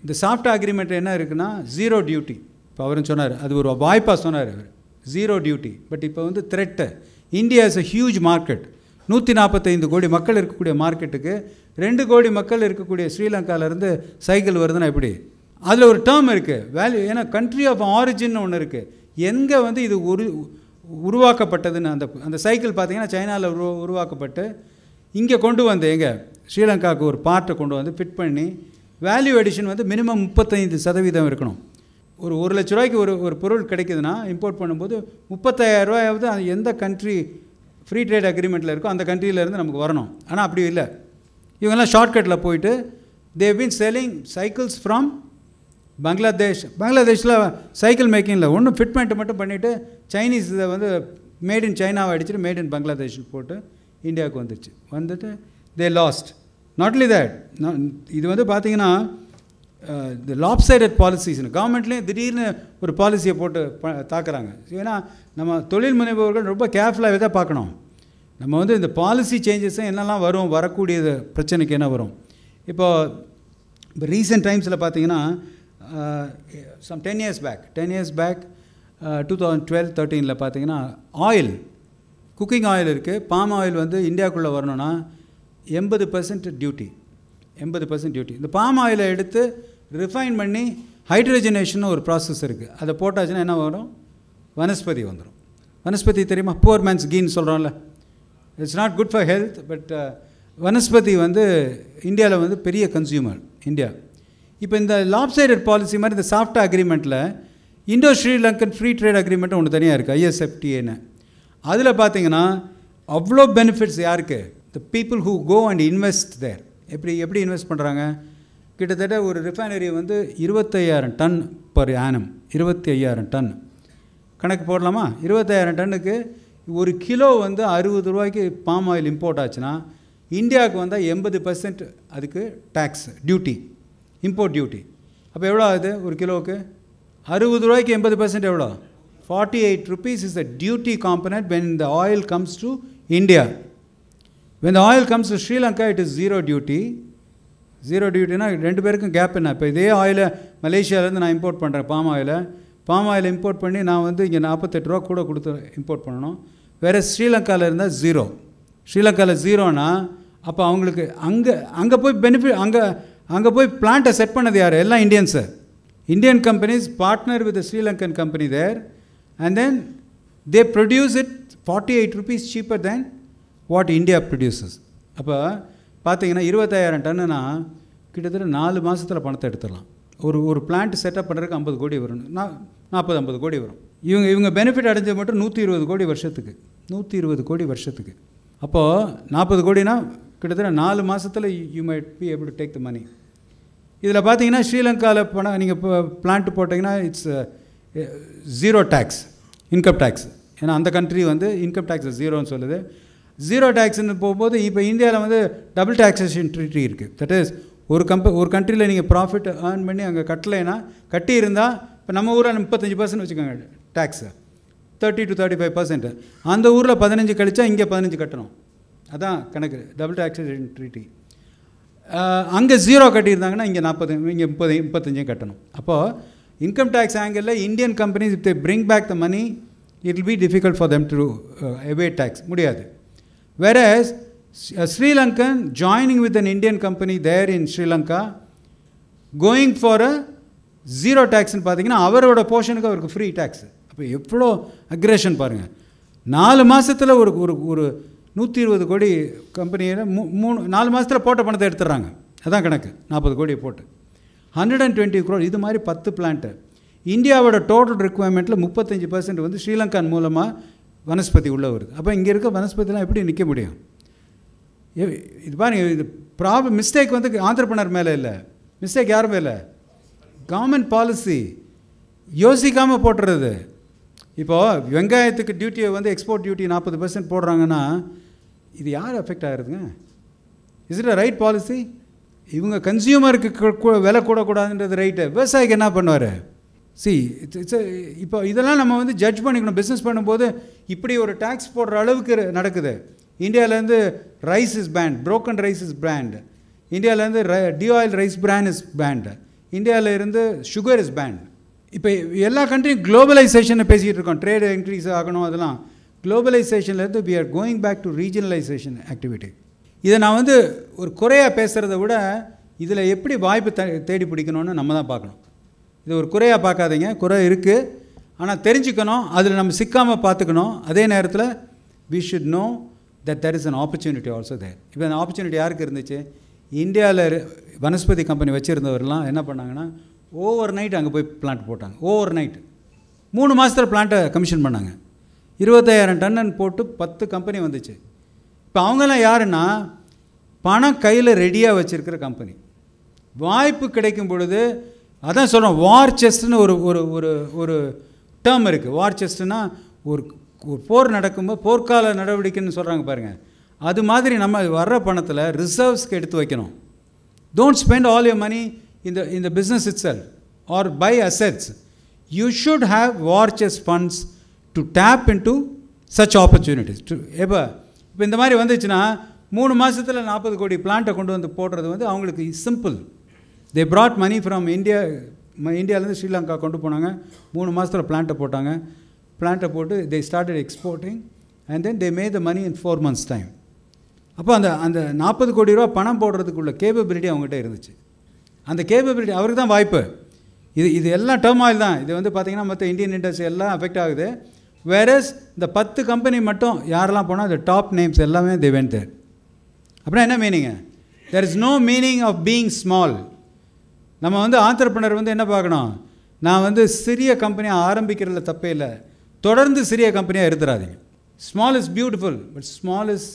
இந்த சாஃப்ட் அக்ரிமெண்ட் என்ன இருக்குன்னா 0 டியூட்டி. இப்போ அவரும் சொன்னார், அது ஒரு வாய்ப்பாக சொன்னார் அவர், 0 டியூட்டி. பட் இப்போ வந்து thread. India is a huge market. 145 கோடி மக்கள் இருக்கக்கூடிய மார்க்கெட்டுக்கு 2 கோடி மக்கள் இருக்கக்கூடிய ஸ்ரீலங்காவிலேருந்து சைக்கிள் வருதுன்னா எப்படி? அதில் ஒரு டேர்ம் இருக்குது, வேல்யூ. ஏன்னா கண்ட்ரி ஆஃப் ஆரிஜின் ஒன்று இருக்குது. எங்கே வந்து இது உருவாக்கப்பட்டதுன்னு அந்த சைக்கிள் பார்த்திங்கன்னா சைனாவில் உருவாக்கப்பட்டு இங்கே கொண்டு வந்து எங்கே ஸ்ரீலங்காவுக்கு ஒரு பார்ட்டை கொண்டு வந்து ஃபிட் பண்ணி வேல்யூ எடிஷன் வந்து மினிமம் 35% இருக்கணும். ஒரு 1 லட்ச ரூபாய்க்கு ஒரு பொருள் கிடைக்குதுன்னா இம்போர்ட் பண்ணும்போது 35,000 ரூபாயாவது அது எந்த கண்ட்ரி ஃப்ரீ ட்ரேட் அக்ரிமெண்ட்டில் இருக்கோ அந்த கண்ட்ரியிலேருந்து நமக்கு வரணும். ஆனால் அப்படி இல்லை. இவங்கெல்லாம் ஷார்ட்கட்டில் போயிட்டு they've been selling cycles from பங்களாதேஷில் சைக்கிள் மேக்கிங்கில் ஒன்றும் ஃபிட்மெண்ட்டு மட்டும் பண்ணிவிட்டு சைனீஸ் இதை வந்து மேட் இன் சைனாவை அடிச்சுட்டு மேட் இன் பங்களாதேஷில் போட்டு இந்தியாவுக்கு வந்துட்டு they lost. Not only that, இது வந்து பார்த்திங்கன்னா இந்த லாப்சைடட் பாலிசிஸ்னு கவர்மெண்ட்லேயும் திடீர்னு ஒரு பாலிசியை போட்டு தாக்குறாங்க. ஏன்னா நம்ம தொழில் முனைவோர்கள் ரொம்ப கேர்ஃபுல்லாக இதை பார்க்கணும். நம்ம வந்து இந்த பாலிசி சேஞ்சஸும் என்னெல்லாம் வரும், வரக்கூடியது பிரச்சனைக்கு என்ன வரும். இப்போ ரீசெண்ட் டைம்ஸில் பார்த்திங்கன்னா some 10 years back 2012-13 பார்த்திங்கன்னா ஆயில், குக்கிங் ஆயில் இருக்குது, பாம் ஆயில் வந்து இந்தியாவுக்குள்ளே வரணும்னா 80% டியூட்டி. இந்த பாம் ஆயிலை எடுத்து ரிஃபைன் பண்ணி ஹைட்ரஜனேஷன் ஒரு ப்ராசஸ் இருக்குது. அதை போட்டாச்சுன்னா என்ன வரும்? வனஸ்பதி வந்துடும். வனஸ்பதி தெரியுமா? புவர் மேன்ஸ் கீன்னு சொல்கிறோம்ல. It's not good for health. But vanaspati வந்து இந்தியாவில் வந்து பெரிய கன்சியூமர் இந்தியா. இப்போ இந்த லாப்சைடட் பாலிசி மாதிரி இந்த சாஃப்ட் அக்ரிமெண்ட்டில் Indo Sri Lankan free trade agreement ஒன்று தனியாக இருக்குது, ISFTAன்னு. அதில் பார்த்தீங்கன்னா அவ்வளோ பெனிஃபிட்ஸ் யாருக்கு? The people who go and invest there. எப்படி இன்வெஸ்ட் பண்ணுறாங்க? கிட்டத்தட்ட ஒரு ரிஃபைனரி வந்து 25,000 டன் பர் ஆனம். 25,000 டன் கணக்கு போடலாமா? 25,000 டன்னுக்கு 1 கிலோ வந்து 60 ரூபாய்க்கு பாம் ஆயில் இம்போர்ட் ஆச்சுன்னா இந்தியாவுக்கு வந்தால் 80% அதுக்கு டேக்ஸ் டியூட்டி, இம்போர்ட் டியூட்டி. அப்போ எவ்வளோ ஆகுது ஒரு கிலோவுக்கு? 60 ரூபாய்க்கு 80% எவ்வளோ? 48 rupees is the duty component when the oil comes to India. When the oil comes to Sri Lanka, it is 0 duty. 0 டியூட்டினா 2 பேருக்கும் கேப் என்ன? இப்போ இதே ஆயிலை மலேசியாவிலேருந்து நான் இம்போர்ட் பண்ணுறேன், பாம் ஆயில் இம்போர்ட் பண்ணி நான் வந்து இங்கே 48 ரூபா கூட கொடுத்து இம்போர்ட் பண்ணணும். வேறு ஸ்ரீலங்காவில் இருந்தால் 0. ஸ்ரீலங்காவில் 0னா அப்போ அவங்களுக்கு அங்கே போய் பெனிஃபிட், அங்கே போய் பிளான்ட்டை செட் பண்ணது யார்? எல்லாம் Indians. Indian companies partner with Sri Lankan company there and then they produce it 48 rupees cheaper than what India produces. அப்போ பார்த்தீங்கன்னா 25,000 டன்னுனா கிட்டத்தட்ட 4 மாதத்தில் பணத்தை எடுத்துடலாம். ஒரு பிளான்ட் செட்டப் பண்ணுறதுக்கு 50 கோடி வரும், 40-50 கோடி வரும். இவங்க பெனிஃபிட் அடைஞ்சது மட்டும் 120 கோடி வருஷத்துக்கு. 120 கோடி வருஷத்துக்கு. அப்போது 40 கோடினா கிட்டத்தட்ட 4 மாதத்தில் you might be able to take the money. இதில் பார்த்தீங்கன்னா ஸ்ரீலங்காவில் பணம் நீங்கள் இப்போ பிளான்ட் போட்டிங்கன்னா இட்ஸ் 0 டேக்ஸ், இன்கம் டேக்ஸ். ஏன்னா அந்த கண்ட்ரி வந்து இன்கம் டேக்ஸ் 0ன்னு சொல்லுது. 0 டேக்ஸ்ன்னு போகும்போது இப்போ இந்தியாவில் வந்து டபுள் டாக்ஸேஷன் ட்ரீட்டி இருக்குது. தட் இஸ் ஒரு கண்ட்ரியில் நீங்கள் ப்ராஃபிட் ஏர்ன் பண்ணி அங்கே கட்டலைன்னா, கட்டி இருந்தால் இப்போ நம்ம ஊரில் 35% வச்சுக்கோங்க டேக்ஸு, 30 to 35%. அந்த ஊரில் 15 கழிச்சா இங்கே 15 கட்டணும். அதான் கணக்கு, டபுள் டாக்ஸேஷன் ட்ரீட்டி. அங்கே 0 கட்டியிருந்தாங்கன்னா இங்கே 40, இங்கே 35 கட்டணும். அப்போது இன்கம் டேக்ஸ் ஆங்கிளில் Indian companies if they bring back the money it will be difficult for them to evade tax. முடியாது. whereas Sri Lankan joining with an Indian company there in Sri Lanka going for a 0 taxன்னு பார்த்தீங்கன்னா அவரோட போர்ஷனுக்கு அவருக்கு free tax. அப்போ எவ்வளோ aggression பாருங்கள். 4 மாதத்தில் ஒரு 120 கோடி கம்பெனியில் 4 மாதத்தில் போட்ட பணத்தை எடுத்துடுறாங்க. அதான் கணக்கு. 40 கோடியை போட்டு 120 crore. இது மாதிரி 10 பிளான்ட்டு. இந்தியாவோட டோட்டல் ரெக்குவயர்மெண்ட்டில் 35% வந்து ஸ்ரீலங்கன் மூலமாக வனஸ்பதி உள்ளே வருது. அப்போ இங்கே இருக்க வனஸ்பதிலாம் எப்படி நிற்க முடியும்? இது பாருங்கள், இது ப்ராப்ளம். மிஸ்டேக் வந்து ஆண்டர்ப்ரனர் மேலே இல்லை, மிஸ்டேக் யார் மேலே? கவர்மெண்ட் பாலிசி யோசிக்காமல் போட்டுறது. இப்போது வெங்காயத்துக்கு டியூட்டியை வந்து எக்ஸ்போர்ட் டியூட்டி 40% போடுறாங்கன்னா இது யார் அஃபெக்ட் ஆகிருதுங்க? Is it a right policy? இவங்க கன்சியூமருக்கு விலை கூடக்கூடாதுன்றது ரைட்டு. விவசாயிக்கு என்ன பண்ணுவார்? இட்ஸ் இப்போ இதெல்லாம் நம்ம வந்து ஜட்ஜ் பண்ணிக்கணும். பிஸ்னஸ் பண்ணும்போது இப்படி ஒரு டேக்ஸ் போடுற அளவுக்கு நடக்குது. இந்தியாவிலேருந்து rice is banned, broken rice is banned. இந்தியாவிலேருந்து deoiled rice bran is banned. இந்தியாவில் இருந்து சுகர் இஸ் பேண்ட். இப்போ எல்லா கண்ட்ரியும் குளோபலைசேஷனை பேசிகிட்டு இருக்கோம். ட்ரேடு இன்க்ரீஸ் ஆகணும், அதெல்லாம் குளோபலைசேஷன்லேருந்து we are going back to regionalization activity. இதை நான் வந்து ஒரு குறையாக பேசுகிறத விட இதில் எப்படி வாய்ப்பு தேடி பிடிக்கணும்னு நம்ம தான் பார்க்கணும். இது ஒரு குறையாக பார்க்காதீங்க, குறை இருக்குது, ஆனால் தெரிஞ்சுக்கணும், அதில் நம்ம சிக்காமல் பார்த்துக்கணும். அதே நேரத்தில் we should know that there is an opportunity also there. இப்போ அந்த ஆப்பர்ச்சுனிட்டி யாருக்கு இருந்துச்சு? இந்தியாவில் வனஸ்பதி கம்பெனி வச்சுருந்தவரெலாம் என்ன பண்ணாங்கன்னா, ஓவர் நைட் அங்கே போய் பிளான்ட் போட்டாங்க. ஓவர் நைட் 3 மாதத்தில் பிளான்ட்டை கமிஷன் பண்ணாங்க. 25,000 டன் போட்டு 10 கம்பெனி வந்துச்சு. இப்போ அவங்கெல்லாம் யாருன்னா, பணம் கையில் ரெடியாக வச்சுருக்கிற கம்பெனி. வாய்ப்பு கிடைக்கும் பொழுது, அதான் சொல்கிறோம், வார் செஸ்ட்னு ஒரு ஒரு ஒரு ஒரு டேர்ம் இருக்குது. வார் செஸ்ட்னா ஒரு போர் நடக்கும்போது போர்க்கால நடவடிக்கைன்னு சொல்கிறாங்க பாருங்கள். அது மாதிரி நம்ம வர்ற பணத்தில் ரிசர்வ்ஸ்க்கு எடுத்து வைக்கணும். Don't spend all your money in the business itself or buy assets. You should have war chest funds to tap into such opportunities. இப்போ இந்த மாதிரி வந்துச்சுன்னா 3 மாதத்தில் 40 கோடி பிளான்ட்டை கொண்டு வந்து போடுறது வந்து அவங்களுக்கு simple. They brought money from இந்தியாவிலேருந்து ஸ்ரீலங்கா கொண்டு போனாங்க. 3 மாதத்தில் பிளான்ட்டை போட்டாங்க. பிளான்ட்டை போட்டு they started exporting and then they made the money in 4 months time. அப்போ அந்த 40 கோடி ரூபா பணம் போடுறதுக்குள்ள கேப்பபிலிட்டி அவங்ககிட்ட இருந்துச்சு. அந்த கேப்பபிலிட்டி அவருக்கு தான் வாய்ப்பு. இது எல்லாம் டேர்ம் ஆயில் தான். இது வந்து பார்த்திங்கன்னா மற்ற இந்தியன் இண்டஸ்ட்ரி எல்லாம் அஃபெக்ட் ஆகுது. வேறஸ் இந்த 10 கம்பெனி மட்டும் யாரெல்லாம் போனால் அந்த டாப் நேம்ஸ் எல்லாமே தே வென்ட் தேர். அப்படின்னா என்ன meaning? There is no meaning of being small. நம்ம வந்து ஆண்டர்ப்ரனர் வந்து என்ன பார்க்கணும்? நான் வந்து சிறிய கம்பெனியாக ஆரம்பிக்கிறதுல தப்பே இல்லை, தொடர்ந்து சிறிய கம்பெனியாக இருந்துடாதீங்க. Small is beautiful, but small is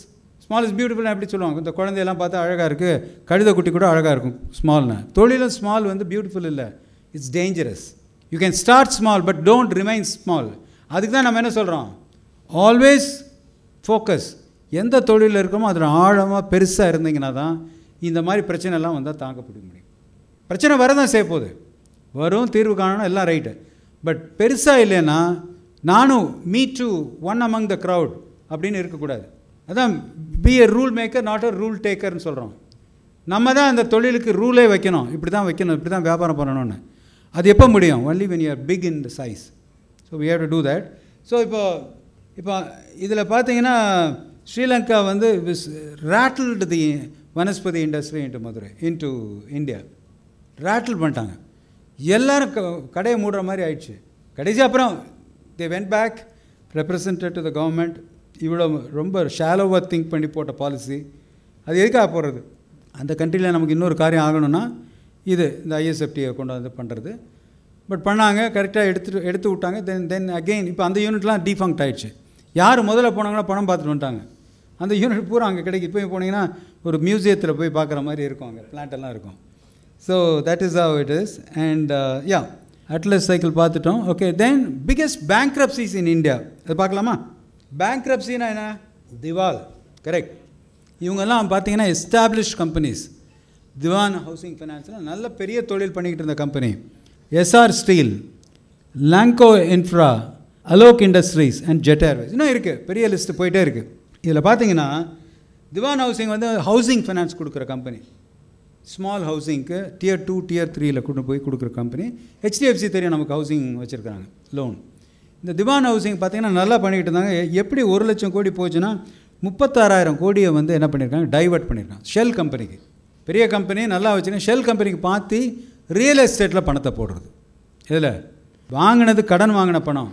பியூட்டிஃபுல்னு எப்படி சொல்லுவாங்க? இந்த குழந்தையெல்லாம் பார்த்தா அழகாக இருக்குது, கழுத குட்டி கூட அழகாக இருக்கும் ஸ்மால்னு. தொழிலும் ஸ்மால் வந்து பியூட்டிஃபுல் இல்லை, it's dangerous. You can start small but don't remain small. அதுக்கு தான் நம்ம என்ன சொல்கிறோம்? Always focus. எந்த தொழிலில் இருக்கோமோ அதில் ஆழமாக பெருசாக இருந்தீங்கன்னா தான் இந்த மாதிரி பிரச்சனைலாம் வந்தால் தாங்கப்பட முடியும். பிரச்சனை வரதான் செய்ய போகுது, வரும், தீர்வு காணணும், எல்லாம் ரைட்டு. பட் பெருசாக இல்லைன்னா நானும் me too one among the crowd அப்படின்னு இருக்கக்கூடாது. அதான் be a rule maker not a rule டேக்கர்னு சொல்கிறோம். நம்ம தான் அந்த தொழிலுக்கு ரூலே வைக்கணும், இப்படி தான் வைக்கணும், இப்படி தான் வியாபாரம் பண்ணணும்னு. அது எப்போ முடியும்? Only when you are big in the size. So we have to do that. So இப்போ இதில் பார்த்தீங்கன்னா ஸ்ரீலங்கா வந்து rattled the vanaspati industry into Madurai into India rattle பண்ணிட்டாங்க. எல்லோரும் கடையை மூடுற மாதிரி ஆயிடுச்சு. கடைசி அப்புறம் they went back represented to the government. இவ்வளோ ரொம்ப ஷாலோவாக திங்க் பண்ணி போட்ட பாலிசி அது எதுக்காக போடுறது? அந்த கண்ட்ரியில் நமக்கு இன்னொரு காரியம் ஆகணும்னா இந்த ஐஎஸ்எஃப்டியை கொண்டு வந்து பண்ணுறது. பட் பண்ணாங்க, கரெக்டாக எடுத்து விட்டாங்க. தென் அகெயின் இப்போ அந்த யூனிட்லாம் டிஃபங்க்ட் ஆகிடுச்சு. யார் முதல்ல போனாங்கன்னா பணம் பார்த்துட்டு வந்துட்டாங்க. அந்த யூனிட் பூரா அங்கே கிடைக்கும். இப்போ போனீங்கன்னா ஒரு மியூசியத்தில் போய் பார்க்குற மாதிரி இருக்கும், அங்கே பிளான்ட்டெல்லாம் இருக்கும். So that is how it is. And yeah, Atlas cycle பார்த்துட்டோம். Okay, then biggest bankruptcies in India அது பார்க்கலாமா? பேங்க்ரப்சின்னா என்ன? திவால். கரெக்ட். இவங்கெல்லாம் பார்த்தீங்கன்னா எஸ்டாப்ளிஷ் கம்பெனிஸ். திவான் ஹவுசிங் ஃபைனான்ஸில் நல்ல பெரிய தொழில் பண்ணிக்கிட்டு இருந்த company. Essar steel, Lanco infra, Alok industries and Jet Airways, இன்னும் இருக்குது, பெரிய லிஸ்ட்டு போயிட்டே இருக்குது. இதில் பார்த்தீங்கன்னா திவான் ஹவுசிங் வந்து ஹவுசிங் ஃபைனான்ஸ் கொடுக்குற கம்பெனி. ஸ்மால் ஹவுசிங்க்கு Tier 2 Tier 3 கொண்டு போய் கொடுக்குற கம்பெனி. ஹெச்டிஎஃப்சி தெரியும் நமக்கு, ஹவுசிங் வச்சுருக்காங்க, லோன். இந்த திவான் ஹவுசிங் பார்த்திங்கன்னா நல்லா பண்ணிக்கிட்டு இருந்தாங்க. எப்படி 1 லட்சம் கோடி போச்சுன்னா 36,000 கோடியை வந்து என்ன பண்ணியிருக்காங்க? டைவர்ட் பண்ணியிருக்காங்க ஷெல் கம்பெனிக்கு. பெரிய கம்பெனி நல்லா வச்சுருக்கேன், ஷெல் கம்பெனிக்கு பார்த்து ரியல் எஸ்டேட்டில் பணத்தை போடுறது. இதில் வாங்கினது கடன் வாங்கின பணம்,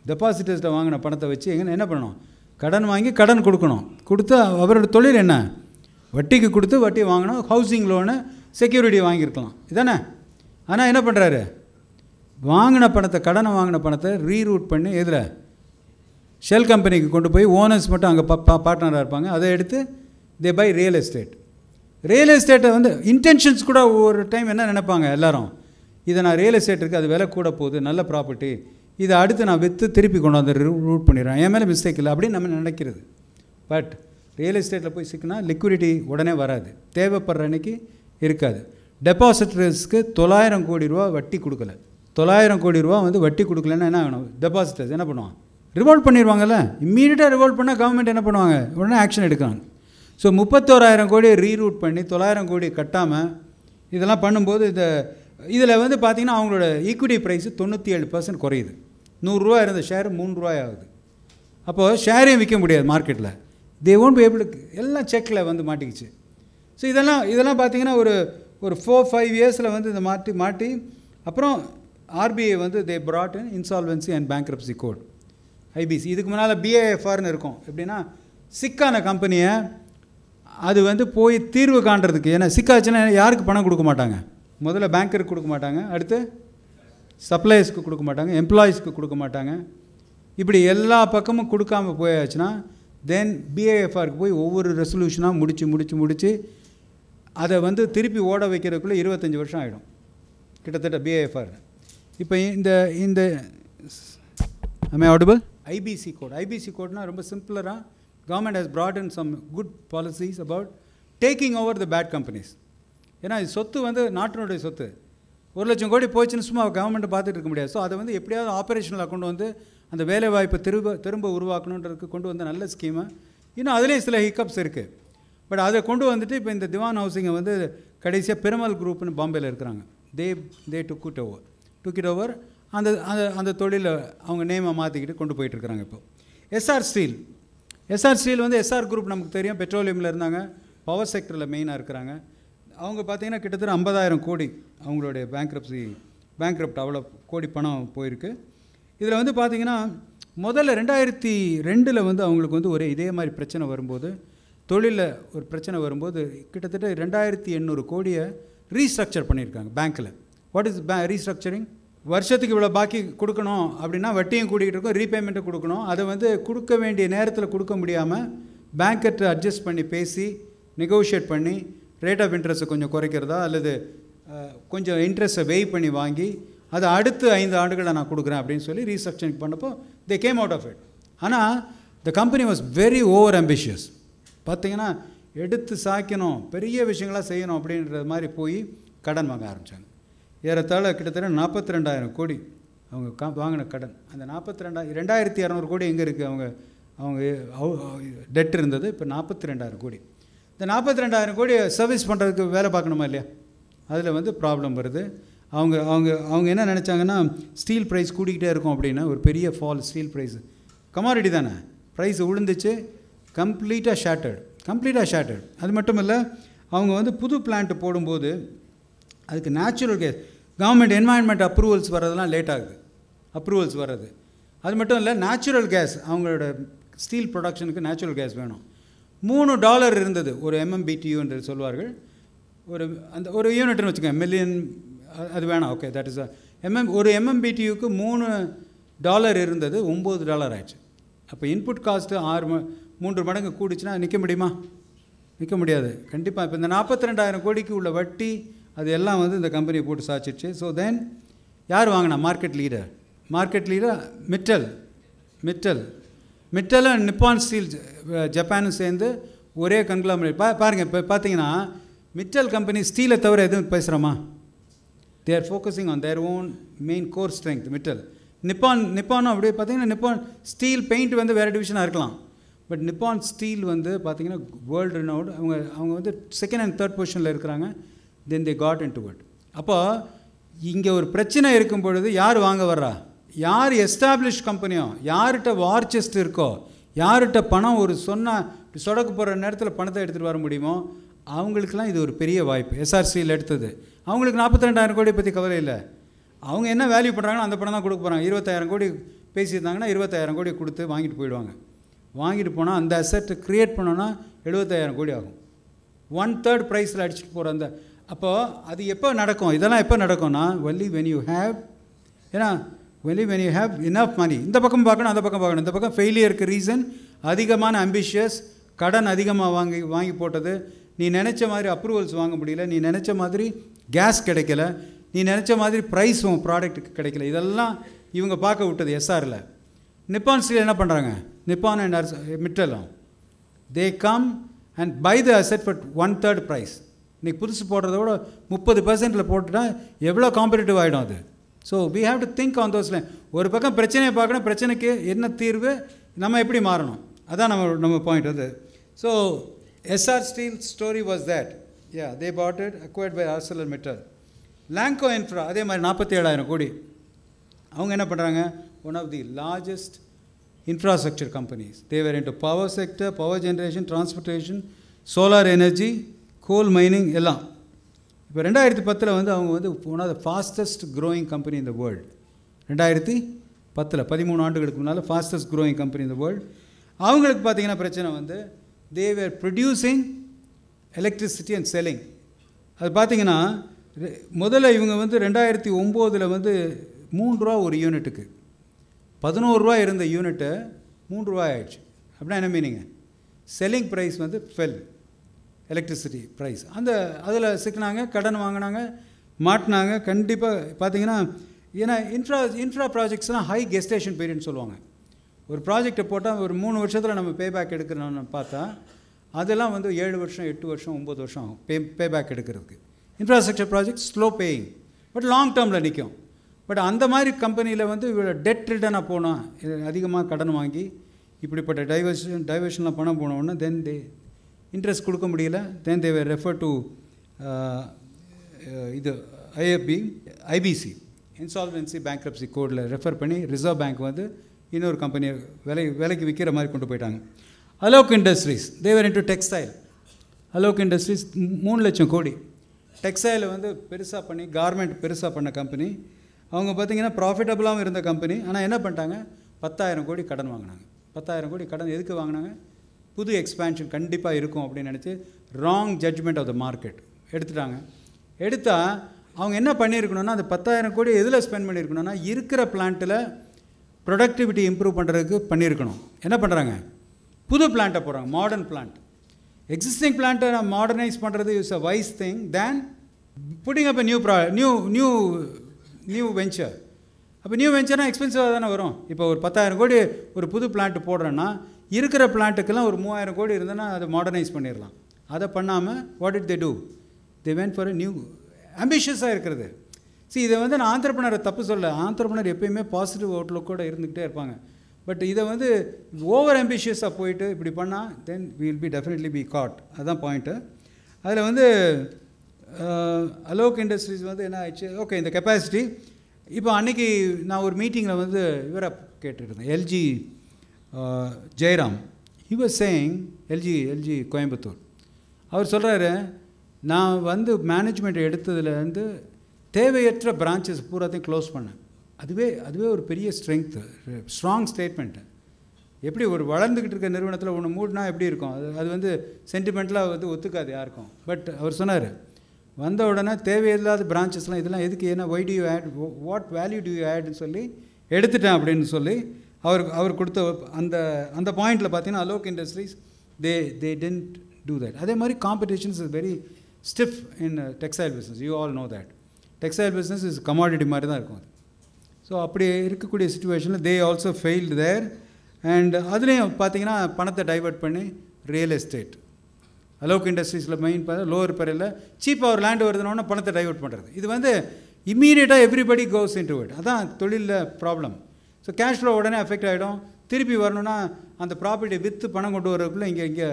டெபாசிட்டர்ஸ்ட்டை வாங்கின பணத்தை வச்சு என்ன பண்ணணும்? கடன் வாங்கி கடன் கொடுக்கணும். கொடுத்து அவரோட தொழில் என்ன? வட்டிக்கு கொடுத்து வட்டி வாங்கணும். ஹவுசிங் லோனு செக்யூரிட்டி வாங்கியிருக்கலாம், இதானே? ஆனால் என்ன பண்ணுறாரு? வாங்கின பணத்தை, கடனை வாங்கின பணத்தை ரீரூட் பண்ணி இதில் ஷெல் கம்பெனிக்கு கொண்டு போய் ஓனர்ஸ் மட்டும் அங்கே பார்ட்னராக இருப்பாங்க. அதை எடுத்து தே பை ரியல் எஸ்டேட். ரியல் எஸ்டேட்டை வந்து இன்டென்ஷன்ஸ் கூட ஒரு டைம் என்ன நினைப்பாங்க எல்லோரும்? இதை நான் ரியல் எஸ்டேட் இருக்குது, அது விலை கூட போகுது, நல்ல ப்ராப்பர்ட்டி, இதை அடுத்து நான் விற்று திருப்பி கொண்டு வந்து ரூட் பண்ணிடுறேன், என் மேலே மிஸ்டேக் இல்லை அப்படின்னு நம்ம நினைக்கிறது. பட் ரியல் எஸ்டேட்டில் போய் சிக்கினா லிக்விடிட்டி உடனே வராது, தேவைப்படுற அன்னைக்கு இருக்காது. டெபாசிட்டர்ஸ்க்கு 900 கோடி ரூபா வட்டி கொடுக்கல. 900 கோடி ரூபா வந்து வட்டி கொடுக்கலன்னா என்ன வேணும்? டெபாசிட்டர்ஸ் என்ன பண்ணுவாங்க? ரிவால்வ் பண்ணிடுவாங்கல்ல. இம்மீடியட்டாக ரிவால்வ் பண்ணால் கவர்மெண்ட் என்ன பண்ணுவாங்க? உடனே ஆக்ஷன் எடுக்கிறாங்க. ஸோ 31,000 கோடியை ரீரூட் பண்ணி 900 கோடி கட்டாமல் இதெல்லாம் பண்ணும்போது இதில் வந்து பார்த்திங்கன்னா அவங்களோட ஈக்விட்டி ப்ரைஸு 97% குறையுது. 100 ரூபா இருந்த ஷேர் 3 ரூபாய் ஆகுது. அப்போது ஷேரையும் விற்க முடியாது மார்க்கெட்டில். They won't be able. எல்லாம் செக்கில் வந்து மாட்டிக்கிச்சு. ஸோ இதெல்லாம் பார்த்திங்கன்னா ஒரு 4-5 இயர்ஸில் வந்து இதை மாட்டி அப்புறம் ஆர்பிஐ வந்து they brought in insolvency and bankruptcy code, IBC. இதுக்கு முன்னால் பிஏஎஃப்ஆர்னு இருக்கும். எப்படின்னா சிக்கான கம்பெனியை அது வந்து போய் தீர்வு காண்றதுக்கு, ஏன்னா சிக்காச்சுன்னா யாருக்கு பணம் கொடுக்க மாட்டாங்க? முதல்ல பேங்கருக்கு கொடுக்க மாட்டாங்க, அடுத்து சப்ளையர்ஸ்க்கு கொடுக்க மாட்டாங்க, எம்ப்ளாயீஸ்க்கு கொடுக்க மாட்டாங்க. இப்படி எல்லா பக்கமும் கொடுக்காமல் போயாச்சுன்னா தென் பிஏஎஃப்ஆருக்கு போய் ஒவ்வொரு ரெசல்யூஷனாக முடித்து அதை வந்து திருப்பி ஓட வைக்கிறதுக்குள்ளே 25 வருஷம் ஆகிடும் கிட்டத்தட்ட பிஏஎஃப்ஆர். இப்போ இந்த ஆடிபிள் ஐபிசி கோட்னா ரொம்ப சிம்பிளராக government has brought in some good policies about taking over the bad companies. ஏன்னா இது சொத்து வந்து நாட்டினுடைய சொத்து. 1,00,000 கோடி போச்சுன்னு சும்மா கவர்மெண்ட்டை பார்த்துட்டு இருக்க முடியாது. ஸோ அதை வந்து எப்படியாவது ஆப்ரேஷனலாக கொண்டு வந்து அந்த வேலைவாய்ப்பை திரும்ப உருவாக்கணுன்றதுக்கு கொண்டு வந்த நல்ல ஸ்கீமை. இன்னும் அதுலேயும் சில ஹிக்கப்ஸ் இருக்குது. பட் அதை கொண்டு வந்துட்டு இப்போ இந்த திவான் ஹவுசிங்கை வந்து கடைசியாக பெருமல் குரூப்னு பாம்பேயில் இருக்கிறாங்க. தே டுக் இட் ஓவர். அந்த தொழிலை அவங்க நேமை மாற்றிக்கிட்டு கொண்டு போயிட்டுருக்குறாங்க. இப்போ எஸ்ஆர் ஸ்டீல் வந்து எஸ்ஆர் குரூப் நமக்கு தெரியும், பெட்ரோலியமில் இருந்தாங்க, பவர் செக்டரில் மெயினாக இருக்கிறாங்க. அவங்க பார்த்திங்கன்னா கிட்டத்தட்ட 50,000 கோடி அவங்களுடைய பேங்க்ரப்ட் அவ்வளோ கோடி பணம் போயிருக்கு. இதில் வந்து பார்த்திங்கன்னா முதல்ல 2002 வந்து அவங்களுக்கு வந்து ஒரு இதே மாதிரி பிரச்சனை வரும்போது, தொழிலில் ஒரு பிரச்சனை வரும்போது கிட்டத்தட்ட 2,800 கோடியை ரீஸ்ட்ரக்சர் பண்ணியிருக்காங்க பேங்க்கில். What is restructuring? வருஷத்துக்கு இவ்வளோ பாக்கி கொடுக்கணும் அப்படின்னா வட்டியும் கூட்டிகிட்டு இருக்கும், ரீபேமெண்ட்டும் கொடுக்கணும். அதை வந்து கொடுக்க வேண்டிய நேரத்தில் கொடுக்க முடியாமல் பேங்க்கிட்ட அட்ஜஸ்ட் பண்ணி பேசி நெகோஷியேட் பண்ணி ரேட் ஆஃப் இன்ட்ரெஸ்ட்டை கொஞ்சம் குறைக்கிறதா அல்லது கொஞ்சம் இன்ட்ரெஸ்ட்டை வெய் பண்ணி வாங்கி அதை அடுத்து 5 ஆண்டுகளை நான் கொடுக்குறேன் அப்படின்னு சொல்லி ரீஸ்ட்ரக்சரிங் பண்ணப்போ they came out of it. ஆனால் the company was very over ambitious. பார்த்திங்கன்னா எடுத்து சாய்க்கணும், பெரிய விஷயங்களாக செய்யணும் அப்படின்றது மாதிரி போய் கடன் வாங்க ஆரம்பித்தாங்க. ஏறத்தாழ கிட்டத்தட்ட 42,000 கோடி அவங்க வாங்கின கடன். அந்த 2,200 கோடி எங்கே இருக்குது? அவங்க டெட் இருந்தது. இப்போ 42,000 கோடி. இந்த 42,000 கோடி சர்வீஸ் பண்ணுறதுக்கு வேலை பார்க்கணுமா இல்லையா? அதில் வந்து ப்ராப்ளம் வருது. அவங்க என்ன நினச்சாங்கன்னா ஸ்டீல் ப்ரைஸ் கூட்டிக்கிட்டே இருக்கும் அப்படின்னா ஒரு பெரிய ஃபால். ஸ்டீல் ப்ரைஸ் கமாடிட்டி தானே, ப்ரைஸ் விழுந்துச்சு, கம்ப்ளீட்டாக ஷேட்டர்ட். அது மட்டும் இல்லை, அவங்க வந்து புது பிளான்ட் போடும்போது அதுக்கு natural gas government environment approvals வர்றதுலாம் லேட் ஆகுது. அது மட்டும் இல்லை, நேச்சுரல் கேஸ் அவங்களோட ஸ்டீல் ப்ரொடக்ஷனுக்கு நேச்சுரல் கேஸ் வேணும். $3 இருந்தது ஒரு MMBTU என்று சொல்வார்கள். ஒரு யூனிட்னு வச்சுக்கோங்க, மில்லியன், அது வேணாம், ஓகே, தட் இஸ் ஒரு MMBTUக்கு $3 இருந்தது, $9 ஆயிடுச்சு. அப்போ இன்புட் காஸ்ட்டு 3 மடங்கு கூடிச்சுன்னா நிற்க முடியாது கண்டிப்பாக. இப்போ இந்த 42,000 கோடிக்கு உள்ள வட்டி அது எல்லாம் வந்து இந்த கம்பெனியை போட்டு சாச்சிடுச்சு. ஸோ தென் யார் வாங்கினா? Market leader Mittal and Nippon steel ஜப்பானும் சேர்ந்து ஒரே கன்க்ளாமரேட். பாருங்கள், இப்போ பார்த்தீங்கன்னா மிட்டல் கம்பெனி ஸ்டீலை தவிர எதுவும் பேசுகிறோமா? They are focusing on their own main core strength. Mittal நிப்பானும் அப்படியே பார்த்தீங்கன்னா நிப்பான் ஸ்டீல் பெயிண்ட் வந்து வேறு டிவிஷனாக இருக்கலாம், பட் நிப்பான் ஸ்டீல் வந்து பார்த்திங்கன்னா வேர்ல்டு ரினவுட். அவங்க வந்து 2nd and 3rd பொசிஷனில் இருக்கிறாங்க. Then they got in to it. அப்போ இங்கே ஒரு பிரச்சனை இருக்கும் பொழுது யார் வாங்க வர்றா? யார் எஸ்டாப்ளிஷ் கம்பெனியோ, யார்கிட்ட வார் செஸ்ட் இருக்கோ, யார்கிட்ட பணம் ஒரு சொடக்கு போகிற நேரத்தில் பணத்தை எடுத்துகிட்டு வர முடியுமோ அவங்களுக்கெல்லாம் இது ஒரு பெரிய வாய்ப்பு. எஸ்ஆர்சியில் எடுத்தது அவங்களுக்கு 42,000 கோடி பற்றி கவலை இல்லை. அவங்க என்ன வேல்யூ பண்ணுறாங்களோ அந்த பணம் தான் கொடுக்க போகிறாங்க. 25,000 கோடி பேசியிருந்தாங்கன்னா 25,000 கோடி கொடுத்து வாங்கிட்டு போயிடுவாங்க. வாங்கிட்டு போனால் அந்த அசெட்டை க்ரியேட் பண்ணோன்னா 75,000 கோடி ஆகும். 1/3 ப்ரைஸில் அடிச்சுட்டு போகிற அந்த. அப்போது அது எப்போ நடக்கும்? இதெல்லாம் எப்போ நடக்கும்னா only when you have enough money. இந்த பக்கம் பார்க்கணும், அந்த பக்கம் பார்க்கணும். இந்த பக்கம் ஃபெயிலியருக்கு ரீசன் அதிகமான அம்பிஷியஸ், கடன் அதிகமாக வாங்கி போட்டது, நீ நினச்ச மாதிரி அப்ரூவல்ஸ் வாங்க முடியல, நீ நினச்ச மாதிரி கேஸ் கிடைக்கல, நீ நினச்ச மாதிரி ப்ரைஸ் உன் ப்ராடக்ட்டுக்கு கிடைக்கல. இதெல்லாம் இவங்க பார்க்க விட்டது எஸ்ஆரில். நிப்பான் ஸ்டீல் என்ன பண்ணுறாங்க? நிப்பான் and மிட்டலும் They come and buy the asset for 1/3 price. இன்றைக்கி புதுசு போடுறத விட 30% போட்டுட்டா எவ்வளோ காம்படிட்டிவ் ஆகிடும் அது. So we have to think on those lines. ஒரு பக்கம் பிரச்சனையை பார்க்கணும், பிரச்சனைக்கு என்ன தீர்வு, நம்ம எப்படி மாறணும், அதான் நம்ம பாயிண்ட் அது. So Essar steel story was that. they bought it, acquired by ArcelorMittal. Lanco infra அதே மாதிரி 47,000 கோடி. அவங்க என்ன பண்ணுறாங்க, one of the largest infrastructure companies. They were into power sector, power generation, transportation, solar energy, coal mining எல்லாம். இப்போ 2010 வந்து அவங்க வந்து one of the fastest growing company in the world. 2010 13 ஆண்டுகளுக்கு முன்னால் fastest growing company in the world. அவங்களுக்கு பார்த்தீங்கன்னா பிரச்சனை வந்து they were producing electricity and selling. அது பார்த்தீங்கன்னா முதல்ல இவங்க வந்து 2009 வந்து 3 ரூபா ஒரு யூனிட்டுக்கு, 11 ரூபா இருந்த யூனிட்டு 3 ரூபா ஆயிடுச்சு. அப்படின்னா என்ன மீனிங்க, செல்லிங் ப்ரைஸ் வந்து ஃபெல், எலக்ட்ரிசிட்டி ப்ரைஸ். அதில் சிக்கினாங்க, கடன் வாங்கினாங்க, மாட்டினாங்க. கண்டிப்பாக பார்த்தீங்கன்னா ஏன்னா இன்ஃப்ரா ப்ராஜெக்ட்ஸ்லாம் ஹை கெஸ்டேஷன் பீரியட்னு சொல்லுவாங்க. ஒரு ப்ராஜெக்டை போட்டால் ஒரு 3 வருஷத்தில் நம்ம பேபேக் எடுக்கிறோன்னு பார்த்தா அதெல்லாம் வந்து 7 வருஷம் 8 வருஷம் 9 வருஷம் ஆகும் பேபேக் எடுக்கிறதுக்கு. Infrastructure project slow paying, but long டேர்மில் நிற்கும். பட் அந்த மாதிரி கம்பெனியில் வந்து டெட் ரிட்டனாக போனோம், அதிகமாக கடன் வாங்கி இப்படிப்பட்ட டைவர்ஷன்லாம் பணம் போனோன்னா தென் தே இன்ட்ரெஸ்ட் கொடுக்க முடியல. தென் தே வேர் ரெஃபர் டு இது ஐபிசி இன்சால்வென்சி பேங்க்ரப்சி கோடில் ரெஃபர் பண்ணி ரிசர்வ் பேங்க் வந்து இன்னொரு கம்பெனியை விலைக்கு விற்கிற மாதிரி கொண்டு போயிட்டாங்க. அலோக் இண்டஸ்ட்ரீஸ் தேவர் இன்டு டெக்ஸ்டைல். அலோக் இண்டஸ்ட்ரீஸ் 3 லட்சம் கோடி. டெக்ஸ்டைலை வந்து பெருசாக பண்ணி கார்மெண்ட் பெருசாக பண்ண கம்பெனி. அவங்க பார்த்திங்கன்னா ப்ராஃபிட்டபுளாகவும் இருந்த கம்பெனி. ஆனால் என்ன பண்ணிட்டாங்க, 10,000 கோடி கடன் வாங்கினாங்க. 10,000 கோடி கடன் எதுக்கு வாங்கினாங்க, புது எக்ஸ்பேன்ஷன் கண்டிப்பாக இருக்கும் அப்படின்னு நினச்சி wrong judgement of the market எடுத்துட்டாங்க. எடுத்தால் அவங்க என்ன பண்ணியிருக்கணும்னா அந்த 10,000 கோடி எதில் ஸ்பெண்ட் பண்ணியிருக்கணும்னா இருக்கிற பிளான்ட்டில் ப்ரொடக்டிவிட்டி இம்ப்ரூவ் பண்ணுறதுக்கு பண்ணியிருக்கணும். என்ன பண்ணுறாங்க, புது பிளான்ட்டை போடுறாங்க, மாடர்ன் பிளான்ட். எக்ஸிஸ்டிங் பிளான்ட்டை மாடர்னைஸ் பண்ணுறது is a wise thing than putting up new venture. அப்போ நியூ வெஞ்சர்னால் எக்ஸ்பென்சிவாக தானே வரும். இப்போ ஒரு 10,000 கோடி ஒரு புது பிளான்ட்டு போடுறேன்னா இருக்கிற பிளான்ட்டுக்கெல்லாம் ஒரு 3,000 கோடி இருந்ததுன்னா அதை மாடர்னைஸ் பண்ணிடலாம். அதை பண்ணாமல் what did they do, they went for a new ஆம்பிஷியஸாக இருக்கிறது. இதை வந்து நான் ஆந்திரப்ரனரை தப்பு சொல்ல, ஆந்திரப்ரனர் எப்பயுமே பாசிட்டிவ் அவுட்லுக்கோடு இருந்துக்கிட்டே இருப்பாங்க. பட் இதை வந்து ஓவர் ஆம்பிஷியஸாக போயிட்டு இப்படி பண்ணால் then will be definitely be caught. அதுதான் பாயிண்ட்டு. அதில் வந்து அலோக் இண்டஸ்ட்ரீஸ் வந்து என்ன ஆயிடுச்சு, ஓகே இந்த கெப்பாசிட்டி. இப்போ அன்றைக்கி நான் ஒரு மீட்டிங்கில் வந்து இவரை கேட்டுருந்தேன், L G Jayaram. He was saying, L G Coimbatore. அவர் சொல்கிறாரு, நான் வந்து மேனேஜ்மெண்ட் எடுத்ததுலேருந்து தேவையற்ற பிரான்ச்சஸ் பூராத்தையும் க்ளோஸ் பண்ணேன். அதுவே ஒரு பெரிய ஸ்ட்ரென்த்து, ஸ்ட்ராங் ஸ்டேட்மெண்ட்டு. எப்படி ஒரு வளர்ந்துக்கிட்டு இருக்க நிறுவனத்தில் ஒன்று மூடினா எப்படி இருக்கும், அது வந்து சென்டிமெண்ட்லாம் வந்து ஒத்துக்காது யாருக்கும். பட் அவர் சொன்னார், வந்த உடனே தேவையில்லாத பிரான்ச்சஸ்லாம் இதெல்லாம் எதுக்கு, ஏன்னா why do you add, what value do you ஆட்னு சொல்லி எடுத்துட்டேன் அப்படின்னு சொல்லி அவர் கொடுத்த அந்த பாயிண்டில் பார்த்தீங்கன்னா Alok industries they tend to that. அதே மாதிரி competitions is very stiff in textile business. You all know that. Textile business is commodity மாதிரி தான் இருக்கும் அது. ஸோ அப்படி இருக்கக்கூடிய சுச்சுவேஷனில் they also failed there. And அதுலேயும் பார்த்தீங்கன்னா பணத்தை டைவெர்ட் பண்ணி ரியல் எஸ்டேட், அலோக் இண்டஸ்ட்ரீஸில் மெயின் லோவர் பெரியில் சீப்பாக ஒரு லேண்டு வருதுனோன்னா பணத்தை டைவெர்ட் பண்ணுறது. இது வந்து இம்மீடியட்டாக எவ்ரிபடி கோஸ் இன்டு இட். அதான் தொழிலில் ப்ராப்ளம். ஸோ கேஷ் ஃப்ளோ உடனே அஃபெக்ட் ஆகிடும். திருப்பி வரணும்னா அந்த ப்ராப்பர்ட்டி விற்று பணம் கொண்டு வரக்குள்ளே இங்கே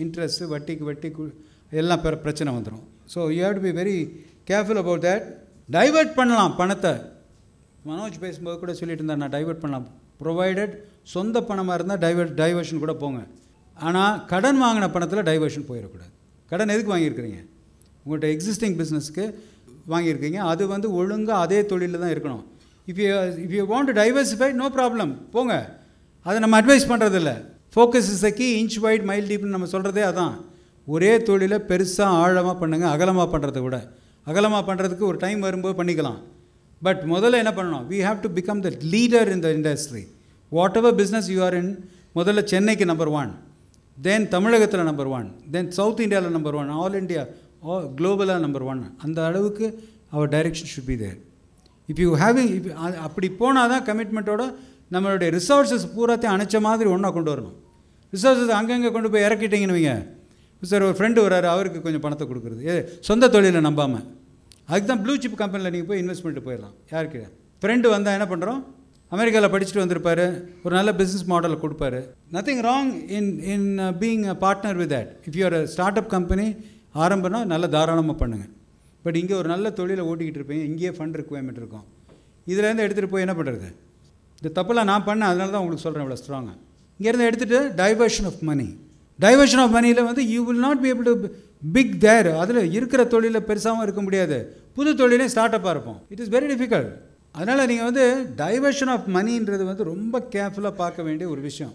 இன்ட்ரெஸ்ட்டு வட்டிக்கு எல்லாம் பிரச்சனை வந்துடும். So you have to be very careful about that. Divert பண்ணலாம் பணத்தை. மனோஜ் பேசும்போது கூட சொல்லிட்டு இருந்தார், நான் டைவெர்ட் பண்ணலாம் ப்ரொவைடட் சொந்த பணமாக இருந்தால் டைவர்ஷன் கூட போங்க. ஆனால் கடன் வாங்கின பணத்தில் டைவர்ஷன் போயிடக்கூடாது. கடன் எதுக்கு வாங்கியிருக்கிறீங்க, உங்கள்கிட்ட எக்ஸிஸ்டிங் பிஸ்னஸ்க்கு வாங்கியிருக்கீங்க, அது வந்து ஒழுங்காக அதே தொழிலில் தான் இருக்கணும். If you want to diversify no problem, போங்க. அதை நம்ம அட்வைஸ் பண்ணுறதில்ல. Focus is the key, inch wide mile டீப்னு நம்ம சொல்கிறதே அதான். ஒரே தொழிலை பெருசாக ஆழமாக பண்ணுங்கள், அகலமாக பண்ணுறதை விட. அகலமாக பண்ணுறதுக்கு ஒரு டைம் வரும்போது பண்ணிக்கலாம். பட் முதல்ல என்ன பண்ணணும், we have to become the leader in the industry. Whatever business you are in, முதல்ல சென்னைக்கு நம்பர் 1, தென் தமிழகத்தில் நம்பர் 1, தென் சவுத் இந்தியாவில் நம்பர் 1, ஆல் இண்டியா குளோபலாக நம்பர் 1. அந்த அளவுக்கு அவர் direction should be there. If you having அப்படி போனால் தான் கமிட்மெண்ட்டோட நம்மளுடைய ரிசோர்ஸஸ் பூராத்தையும் அணைச்ச மாதிரி ஒன்றா கொண்டு வரணும். ரிசோர்ஸஸ் அங்கங்கே கொண்டு போய் இறக்கிட்டீங்கன்னு வைங்க. சார் ஒரு ஃப்ரெண்டு வராரு, அவருக்கு கொஞ்சம் பணத்தை கொடுக்குறது, சொந்த தொழிலை நம்பாமல். அதுக்கு தான் ப்ளூ சிப் கம்பெனியில் நீங்கள் போய் இன்வெஸ்ட் பண்ணிட்டு போயிடலாம். யாருக்கு ஃப்ரெண்டு வந்தால் என்ன பண்ணுறோம், அமெரிக்காவில் படிச்சுட்டு வந்திருப்பார், ஒரு நல்ல பிஸ்னஸ் மாடலை கொடுப்பாரு. Nothing wrong in being a partner with that. If you're start up company ஆரம்பம்னா நல்ல தாராளமாக பண்ணுங்கள். பட் இங்கே ஒரு நல்ல தொழிலை ஓட்டிக்கிட்டு இருப்பீங்க, இங்கேயே ஃபண்ட் ரிக்வயர்மெண்ட் இருக்கும். இதுலேருந்து எடுத்துகிட்டு போய் என்ன பண்ணுறது? இந்த தப்பெல்லாம் நான் பண்ணேன், அதனால தான் உங்களுக்கு சொல்கிறேன் இவ்வளோ ஸ்ட்ராங்காக. இங்கேருந்து எடுத்துகிட்டு diversion of money. Diversion of மணியில் வந்து you will not be able to pick there. அதில் இருக்கிற தொழிலில் பெருசாகவும் இருக்க முடியாது, புது தொழிலே ஸ்டார்ட் அப்பாக இருப்போம். It is very difficult. அதனால் நீங்கள் வந்து டைவர்ஷன் ஆஃப் மணின்றது வந்து ரொம்ப கேர்ஃபுல்லாக பார்க்க வேண்டிய ஒரு விஷயம்.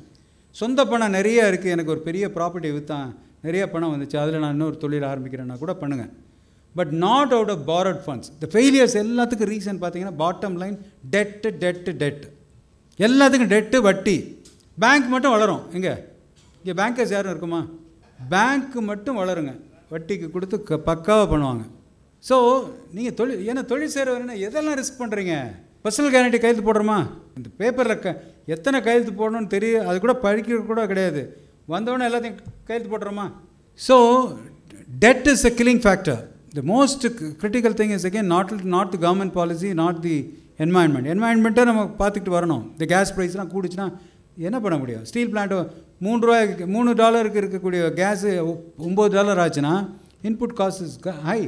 சொந்த பணம் நிறைய இருக்குது, எனக்கு ஒரு பெரிய ப்ராப்பர்ட்டி விற்றான், நிறைய பணம் வந்துச்சு, அதில் நான் இன்னொரு தொழில் ஆரம்பிக்கிறேன்னா கூட பண்ணுங்கள். But not out of borrowed funds. இந்த ஃபெயிலியர்ஸ் எல்லாத்துக்கும் ரீசன் பார்த்தீங்கன்னா பாட்டம் லைன் டெட்டு. எல்லாத்துக்கும் டெட்டு, வட்டி. பேங்க் மட்டும் வளரும். இங்கே பேங்கர்ஸ் யாரும் இருக்குமா? பேங்க்கு மட்டும் வளருங்க, வட்டிக்கு கொடுத்து பக்காவாக பண்ணுவாங்க. ஸோ நீங்கள் தொழில் செய்கிறவர்னா எதெல்லாம் ரிஸ்க் பண்ணுறீங்க? பர்சனல் கேரண்டி கையெழுத்து போடுறோமா? இந்த பேப்பரில் எத்தனை கையெழுத்து போடணும்னு தெரியும், அது கூட படிக்க கூட கிடையாது, வந்தவொடனே எல்லாத்தையும் கையெழுத்து போடுறோமா? So debt is a killing factor. The most critical thing is again not the government policy, not the environment. Environmenட்டை நம்ம பார்த்துக்கிட்டு வரணும். இந்த கேஸ் ப்ரைஸ்லாம் கூடிச்சுன்னா என்ன பண்ண முடியும்? ஸ்டீல் பிளான்ட்டு $3 இருக்கக்கூடிய கேஸு $9 ஆச்சுன்னா input cost is high.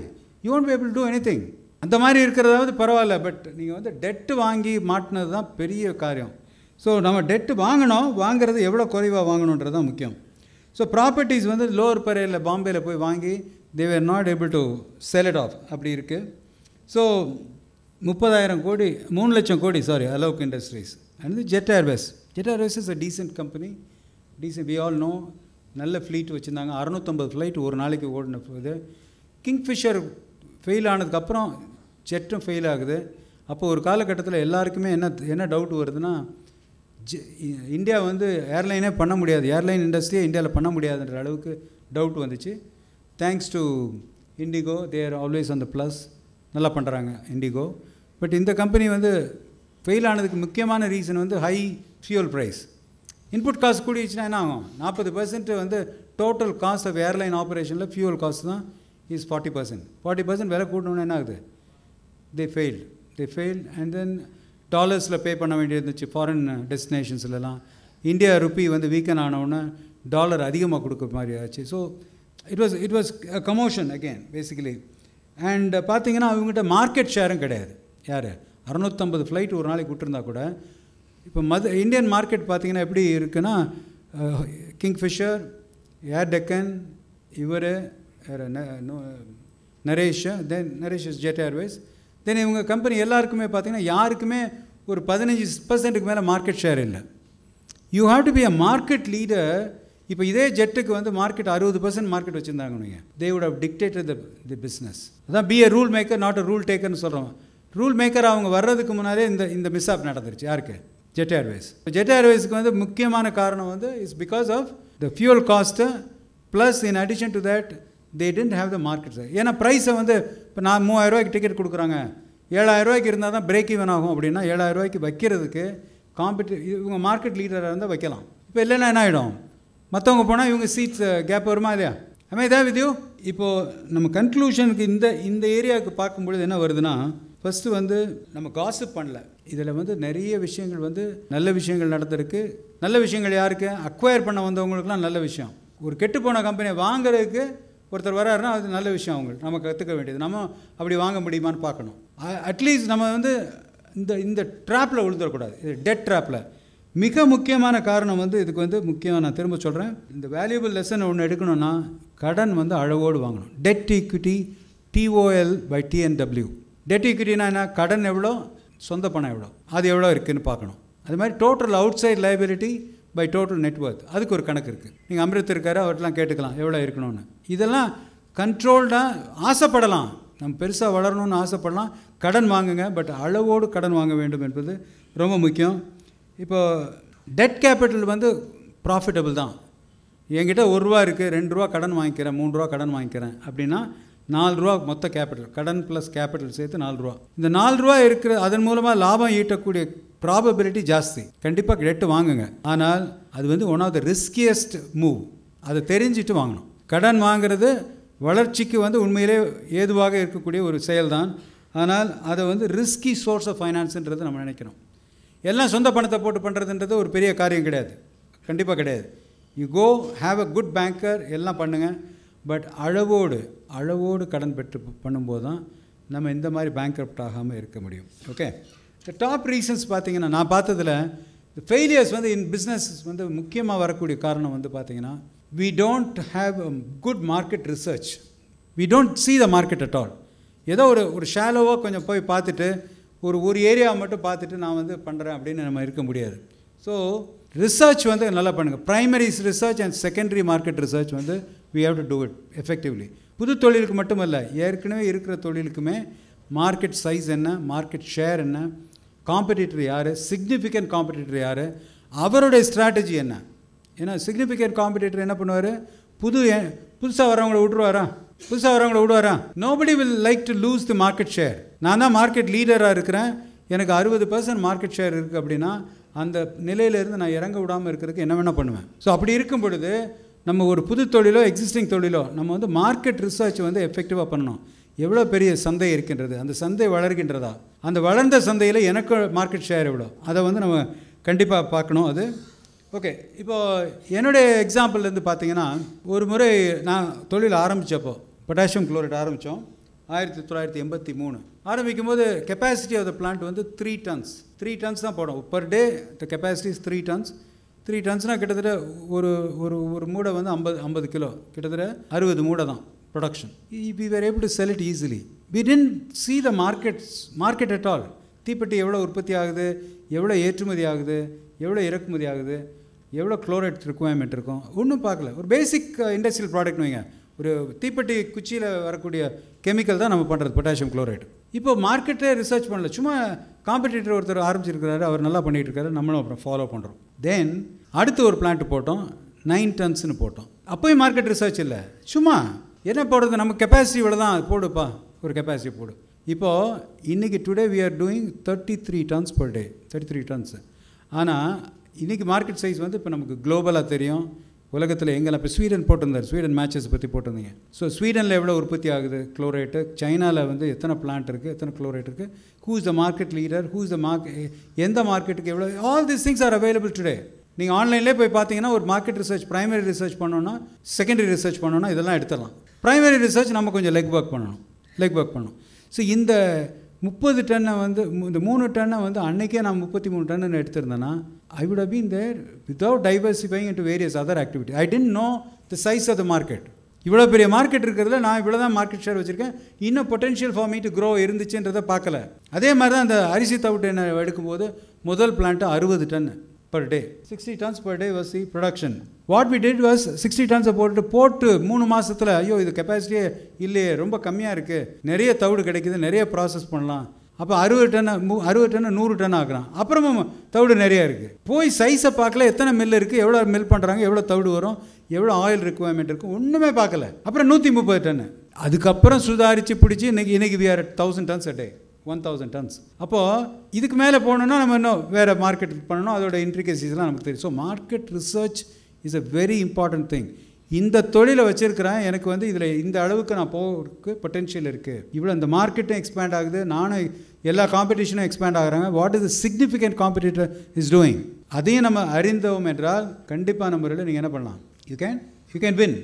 You won't be able to do anything. அந்த மாதிரி இருக்கிறதாவது பரவாயில்ல. பட் நீங்கள் வந்து டெட்டு வாங்கி மாட்டினது தான் பெரிய காரியம். ஸோ நம்ம டெட்டு வாங்குறது எவ்வளோ குறைவாக வாங்கணுன்றது தான் முக்கியம். ஸோ ப்ராப்பர்ட்டிஸ் வந்து லோவர் பரேலில் பாம்பேயில் போய் வாங்கி they were not able to sell it off. அப்படி இருக்குது. ஸோ 30,000 கோடி 3 லட்சம் கோடி Alok industries and Jet Airways. Jet Airways is a decent company. we all know. நல்ல ஃப்ளீட் வச்சுருந்தாங்க, 650 ஃப்ளைட் ஒரு நாளைக்கு ஓடின போது. கிங்ஃபிஷர் ஃபெயில் ஆனதுக்கப்புறம் ஜெட்டும் ஃபெயில் ஆகுது. அப்போ ஒரு காலகட்டத்தில் எல்லாருக்குமே என்ன டவுட் வருதுன்னா, இந்தியா வந்து ஏர்லைனே பண்ண முடியாது, ஏர்லைன் இண்டஸ்ட்ரியே இந்தியாவில் பண்ண முடியாதுன்ற அளவுக்கு டவுட் வந்துச்சு. Thanks to IndiGo, they are always on the plus, நல்லா பண்ணுறாங்க இண்டிகோ. பட் இந்த கம்பெனி வந்து ஃபெயில் ஆனதுக்கு முக்கியமான ரீசன் வந்து high fuel price. Input cost கூடிச்சுன்னா என்ன ஆகும்? 40% வந்து டோட்டல் காஸ்ட் ஆஃப் ஏர்லைன் ஆப்ரேஷனில் ஃபியூல் காஸ்ட் தான் இஸ் 40%. விலை கூட்டணுன்னு என்ன ஆகுது? தே ஃபெயில் அண்ட் தென் டாலர்ஸில் பே பண்ண வேண்டியது இருந்துச்சு ஃபாரின் டெஸ்டினேஷன்ஸ்லாம். இந்தியா ருப்பி வந்து வீக்கன் ஆனவுடனே டாலர் அதிகமாக கொடுக்குற மாதிரி ஆச்சு. So it was commotion again basically. And பார்த்தீங்கன்னா அவங்ககிட்ட மார்க்கெட் ஷேரும் கிடையாது. யார் 650 ஃப்ளைட் ஒரு நாளைக்கு விட்டுருந்தா கூட இப்போ இந்தியன் மார்க்கெட் பார்த்தீங்கன்னா எப்படி இருக்குன்னா, கிங்ஃபிஷர், ஏர் டெக்கன், இவர் நரேஷ் ஜெட் ஏர்வேஸ், தென் இவங்க கம்பெனி எல்லாருக்குமே பார்த்தீங்கன்னா யாருக்குமே ஒரு 15% மேலே மார்க்கெட் ஷேர் இல்லை. You have to be a market leader. இப்போ இதே ஜெட்டுக்கு வந்து மார்க்கெட் 60% மார்க்கெட் வச்சுருந்தாங்க. நீங்கள் they would have dictated the business. அதான் be a rule maker not a rule டேக்கர்னு சொல்கிறோம். ரூல் மேக்கர் அவங்க வர்றதுக்கு முன்னாலே இந்த மிஸ்ஆப் நடந்துருச்சு. யாருக்கு? Jet Airways. ஜெட் ஏர்வேஸுக்கு வந்து முக்கியமான காரணம் வந்து is because of the fuel cost plus in addition to that they tend have the market. ஏன்னா ப்ரைஸை வந்து இப்போ நான் 3000 ரூபாய்க்கு டிக்கெட் கொடுக்குறாங்க, 7000 ரூபாய்க்கு இருந்தால் தான் பிரேக் ஈவன் ஆகும். அப்படின்னா 7000 ரூபாய்க்கு வைக்கிறதுக்கு இவங்க மார்க்கெட் லீடராக இருந்தால் வைக்கலாம். இப்போ இல்லைன்னா என்ன ஆகிடும்? மற்றவங்க போனால் இவங்க சீட்ஸ் கேப் வருமா இல்லையா? ஐ தான் வித் யூ. இப்போது நம்ம கன்க்ளூஷனுக்கு இந்த ஏரியாவுக்கு பார்க்கும்பொழுது என்ன வருதுன்னா, ஃபஸ்ட்டு வந்து நம்ம காசிப் பண்ணல. இதில் வந்து நிறைய விஷயங்கள் வந்து நல்ல விஷயங்கள் நடந்திருக்கு. நல்ல விஷயங்கள் யாருக்கு? அக்வயர் பண்ண வந்தவங்களுக்குலாம் நல்ல விஷயம். ஒரு கெட்டுப்போன கம்பெனியை வாங்குறதுக்கு ஒருத்தர் வராருன்னா அது நல்ல விஷயம். அவங்களுக்கு நம்ம கற்றுக்க வேண்டியது, நம்ம அப்படி வாங்க முடியுமான்னு பார்க்கணும். அட்லீஸ்ட் நம்ம வந்து இந்த ட்ராப்பில் விழுந்துடக்கூடாது. இது டெட் ட்ராப்பில் மிக முக்கியமான காரணம் வந்து இதுக்கு வந்து முக்கியம். நான் திரும்ப சொல்கிறேன், இந்த வேல்யூபிள் லெசன் ஒன்று எடுக்கணும்னா கடன் வந்து அளவோடு வாங்கணும். Dead equity TOL/TNW. டெட் ஈக்விட்டினா என்ன? கடன் எவ்வளோ, சொந்த பணம் எவ்வளோ, அது எவ்வளோ இருக்குதுன்னு பார்க்கணும். அது மாதிரி total outside liability by total net worth, அதுக்கு ஒரு கணக்கு இருக்குது. நீங்கள் அமிர்த் இருக்காரு, அவர்கிட்டலாம் கேட்டுக்கலாம் எவ்வளோ இருக்கணும்னு. இதெல்லாம் கண்ட்ரோல்டாக ஆசைப்படலாம், நம்ம பெருசாக வளரணும்னு ஆசைப்படலாம். கடன் வாங்குங்க, பட் அளவோடு கடன் வாங்க வேண்டும் என்பது ரொம்ப முக்கியம். இப்போ டெட் கேபிட்டல் வந்து ப்ராஃபிட்டபிள் தான். என்கிட்ட ₹1 இருக்குது, ₹2 கடன் வாங்கிக்கிறேன், ₹3 கடன் வாங்கிக்கிறேன் அப்படின்னா 4 ரூபா மொத்த கேபிட்டல், கடன் ப்ளஸ் கேபிட்டல் சேர்த்து 4 ரூபா. இந்த 4 ரூபா இருக்கிற அதன் மூலமாக லாபம் ஈட்டக்கூடிய ப்ராபபிலிட்டி ஜாஸ்தி. கண்டிப்பாக டெட்டு வாங்குங்க. ஆனால் அது வந்து one of the riskiest move. அதை தெரிஞ்சுட்டு வாங்கணும். கடன் வாங்கிறது வளர்ச்சிக்கு வந்து உண்மையிலே ஏதுவாக இருக்கக்கூடிய ஒரு செயல்தான். ஆனால் அதை வந்து ரிஸ்கி சோர்ஸ் ஆஃப் ஃபைனான்ஸுன்றது நம்ம நினைக்கிறோம். எல்லாம் சொந்த பணத்தை போட்டு பண்ணுறதுன்றது ஒரு பெரிய காரியம் கிடையாது, கண்டிப்பாக கிடையாது. You go have a good banker, எல்லாம் பண்ணுங்கள். பட் அளவோடு கடன் பெற்று பண்ணும்போது தான் நம்ம இந்த மாதிரி பேங்க்ரப்ட் ஆகாமல் இருக்க முடியும். ஓகே, இந்த டாப் ரீசன்ஸ் பார்த்தீங்கன்னா நான் பார்த்ததில் ஃபெயிலியர்ஸ் வந்து இன் பிஸ்னஸ் வந்து முக்கியமாக வரக்கூடிய காரணம் வந்து பார்த்தீங்கன்னா we don't have a good market research. We don't see the market at all. ஏதோ ஒரு ஷாலோவாக கொஞ்சம் போய் பார்த்துட்டு ஒரு ஏரியாவை மட்டும் பார்த்துட்டு நான் வந்து பண்ணுறேன் அப்படின்னு நம்ம இருக்க முடியாது. ஸோ ரிசர்ச் வந்து நல்லா பண்ணுங்கள். Primary research and secondary market research வந்து we have to do it effectively. புது தொழிலுக்கு மட்டுமல்ல, ஏற்கனவே இருக்கிற தொழிலுக்குமே மார்க்கெட் சைஸ் என்ன, மார்க்கெட் ஷேர் என்ன, காம்படிட்டர் யார், சிக்னிஃபிகண்ட் காம்படிட்டர் யார், அவருடைய ஸ்ட்ராட்டஜி என்ன. ஏன்னா சிக்னிஃபிகண்ட் காம்படிட்டர் என்ன பண்ணுவார், புதுசாக வரவங்களை விடுவாரா? Nobody will like to lose the market share. நான் தான் மார்க்கெட் லீடராக இருக்கிறேன், எனக்கு 60% மார்க்கெட் ஷேர் இருக்குது அப்படின்னா அந்த நிலையிலேருந்து நான் இறங்க விடாமல் இருக்கிறதுக்கு என்ன வேணால் பண்ணுவேன். ஸோ அப்படி இருக்கும் பொழுது நம்ம ஒரு புது தொழிலோ எக்ஸிஸ்டிங் தொழிலோ நம்ம வந்து மார்க்கெட் ரிசர்ச் வந்து எஃபெக்டிவாக பண்ணணும். எவ்வளோ பெரிய சந்தை இருக்கின்றது, அந்த சந்தை வளர்கின்றதா, அந்த வளர்ந்த சந்தையில் எனக்கு மார்க்கெட் ஷேர் எவ்வளோ, அதை வந்து நம்ம கண்டிப்பாக பார்க்கணும். அது ஓகே. இப்போது என்னுடைய எக்ஸாம்பிள்லேருந்து பார்த்தீங்கன்னா, ஒரு முறை நான் தொழில் ஆரம்பித்தப்போ பொட்டாசியம் குளோரைட் ஆரம்பித்தோம் 1983. ஆரம்பிக்கும் போது கெப்பாசிட்டி ஆஃப் த பிளான்ட் வந்து 3 tons தான் போடும் per day. The capacity is 3 tons. 3 tonsனால் கிட்டத்தட்ட ஒரு மூடை வந்து 50 கிலோ, கிட்டத்தட்ட 60 மூடை தான் production. we were able to sell it easily. We didn't see the market at all. தீப்பெட்டி எவ்வளோ உற்பத்தி ஆகுது, எவ்வளோ ஏற்றுமதி ஆகுது, எவ்வளோ இறக்குமதி ஆகுது, எவ்வளோ குளோரைட் ரிக்குவயர்மெண்ட் இருக்கும், ஒன்றும் பார்க்கல. ஒரு பேசிக் இண்டஸ்ட்ரியல் ப்ராடக்ட் வைங்க, ஒரு தீப்பெட்டி குச்சியில் வரக்கூடிய கெமிக்கல் தான் நம்ம பண்ணுறது பொட்டாசியம் குளோரைட். இப்போ மார்க்கெட்டே ரிசர்ச் பண்ணல, சும்மா காம்படிட்டர் ஒருத்தர் ஆரம்பிச்சிருக்கிறாரு, அவர் நல்லா பண்ணிகிட்டு இருக்காரு, நம்மளும் அப்புறம் ஃபாலோ பண்ணுறோம். தென் அடுத்து ஒரு பிளான்ட் போட்டோம், 9 tonsன்னு போட்டோம். அப்போயும் மார்க்கெட் ரிசர்ச் இல்லை, சும்மா என்ன போடுறது, நம்ம கெப்பாசிட்டி இவ்வளோ தான், போடுப்பா ஒரு கெப்பாசிட்டி போடு. இப்போது இன்றைக்கி today we are doing 33 tons per day, 33 tons. ஆனால் இன்றைக்கி மார்க்கெட் சைஸ் வந்து இப்போ நமக்கு குளோபலாக தெரியும். உலகத்தில் எங்கெல்லாம் இப்போ ஸ்வீடன் போட்டிருந்தார், ஸ்வீடன் மேட்சஸ் பற்றி போட்டிருந்தீங்க. ஸோ ஸ்வீடனில் எவ்வளோ உற்பத்தி ஆகுது குளோரைட்டு, சைனாவில் வந்து எத்தனை பிளான்ட் இருக்குது, எத்தனை குளோரைட் இருக்குது, who is the market leader, who is the எந்த மார்க்கெட்டுக்கு எவ்வளோ, all these things are available today. நீங்கள் ஆன்லைன்லேயே போய் பார்த்தீங்கன்னா ஒரு மார்க்கெட் ரிசர்ச், ப்ரைமரி ரிசர்ச் பண்ணோன்னா, செகண்டரி ரிசர்ச் பண்ணோன்னா இதெல்லாம் எடுத்துடலாம். ப்ரைமரி ரிசர்ச் நம்ம கொஞ்சம் லெக் ஒர்க் பண்ணணும். ஸோ இந்த 30 டன்னை வந்து இந்த 3 டன்னை வந்து அன்றைக்கே நான் 33 டன்னு எடுத்திருந்தேன்னா I would have been there without diversifying into various other activities. I didn't know the size of the market. இவ்வளோ பெரிய மார்க்கெட் இருக்கிறதுல நான் இவ்வளோ தான் மார்க்கெட் ஷேர் வச்சுருக்கேன், இன்னும் potential for me to grow இருந்துச்சுன்றதை பார்க்கல. அதே மாதிரி தான் அந்த அரிசி தவிட்டு என்ன எடுக்கும்போது முதல் plant 60 ton per day, 60 tons per day was the production. What we did was 60 tons போட்டு 3 மாதத்தில் ஐயோ இது கெப்பாசிட்டியே இல்லையே, ரொம்ப கம்மியாக இருக்குது, நிறைய தவிடு கிடைக்குது, நிறைய ப்ராசஸ் பண்ணலாம். அப்போ 60 டன்னு 100 டன் ஆக்குறான். அப்புறமும் தவிடு நிறையா இருக்குது. போய் சைஸை பார்க்கல, எத்தனை மில் இருக்குது, எவ்வளோ மில் பண்ணுறாங்க, எவ்வளோ தவிடு வரும், எவ்வளோ ஆயில் ரிக்குவயர்மெண்ட் இருக்குது, ஒன்றுமே பார்க்கல. அப்புறம் 130 டன்னு. அதுக்கப்புறம் சுதாரித்து பிடிச்சி இன்றைக்கி we are at 1000 tons a day, 1000 tons. அப்போது இதுக்கு மேலே போகணுன்னா நம்ம இன்னும் வேறு மார்க்கெட் பண்ணணும், அதோட இன்ட்ரிகசிஸ்லாம் நமக்கு தெரியும். So market research is a very important thing. இந்த தொழிலை வச்சுருக்கிறேன், எனக்கு வந்து இதில் இந்த அளவுக்கு நான் போகிறதுக்கு பொட்டென்ஷியல் இருக்குது, இவ்வளோ இந்த மார்க்கெட்டும் எக்ஸ்பேண்ட் ஆகுது, நானும் எல்லா காம்படிஷனும் எக்ஸ்பேண்ட் ஆகுறாங்க, what is the significant competitor is doing, அதையும் நம்ம அறிந்தோம் என்றால் கண்டிப்பாக நம்ம நீங்கள் என்ன பண்ணலாம், யூ கேன் வின்.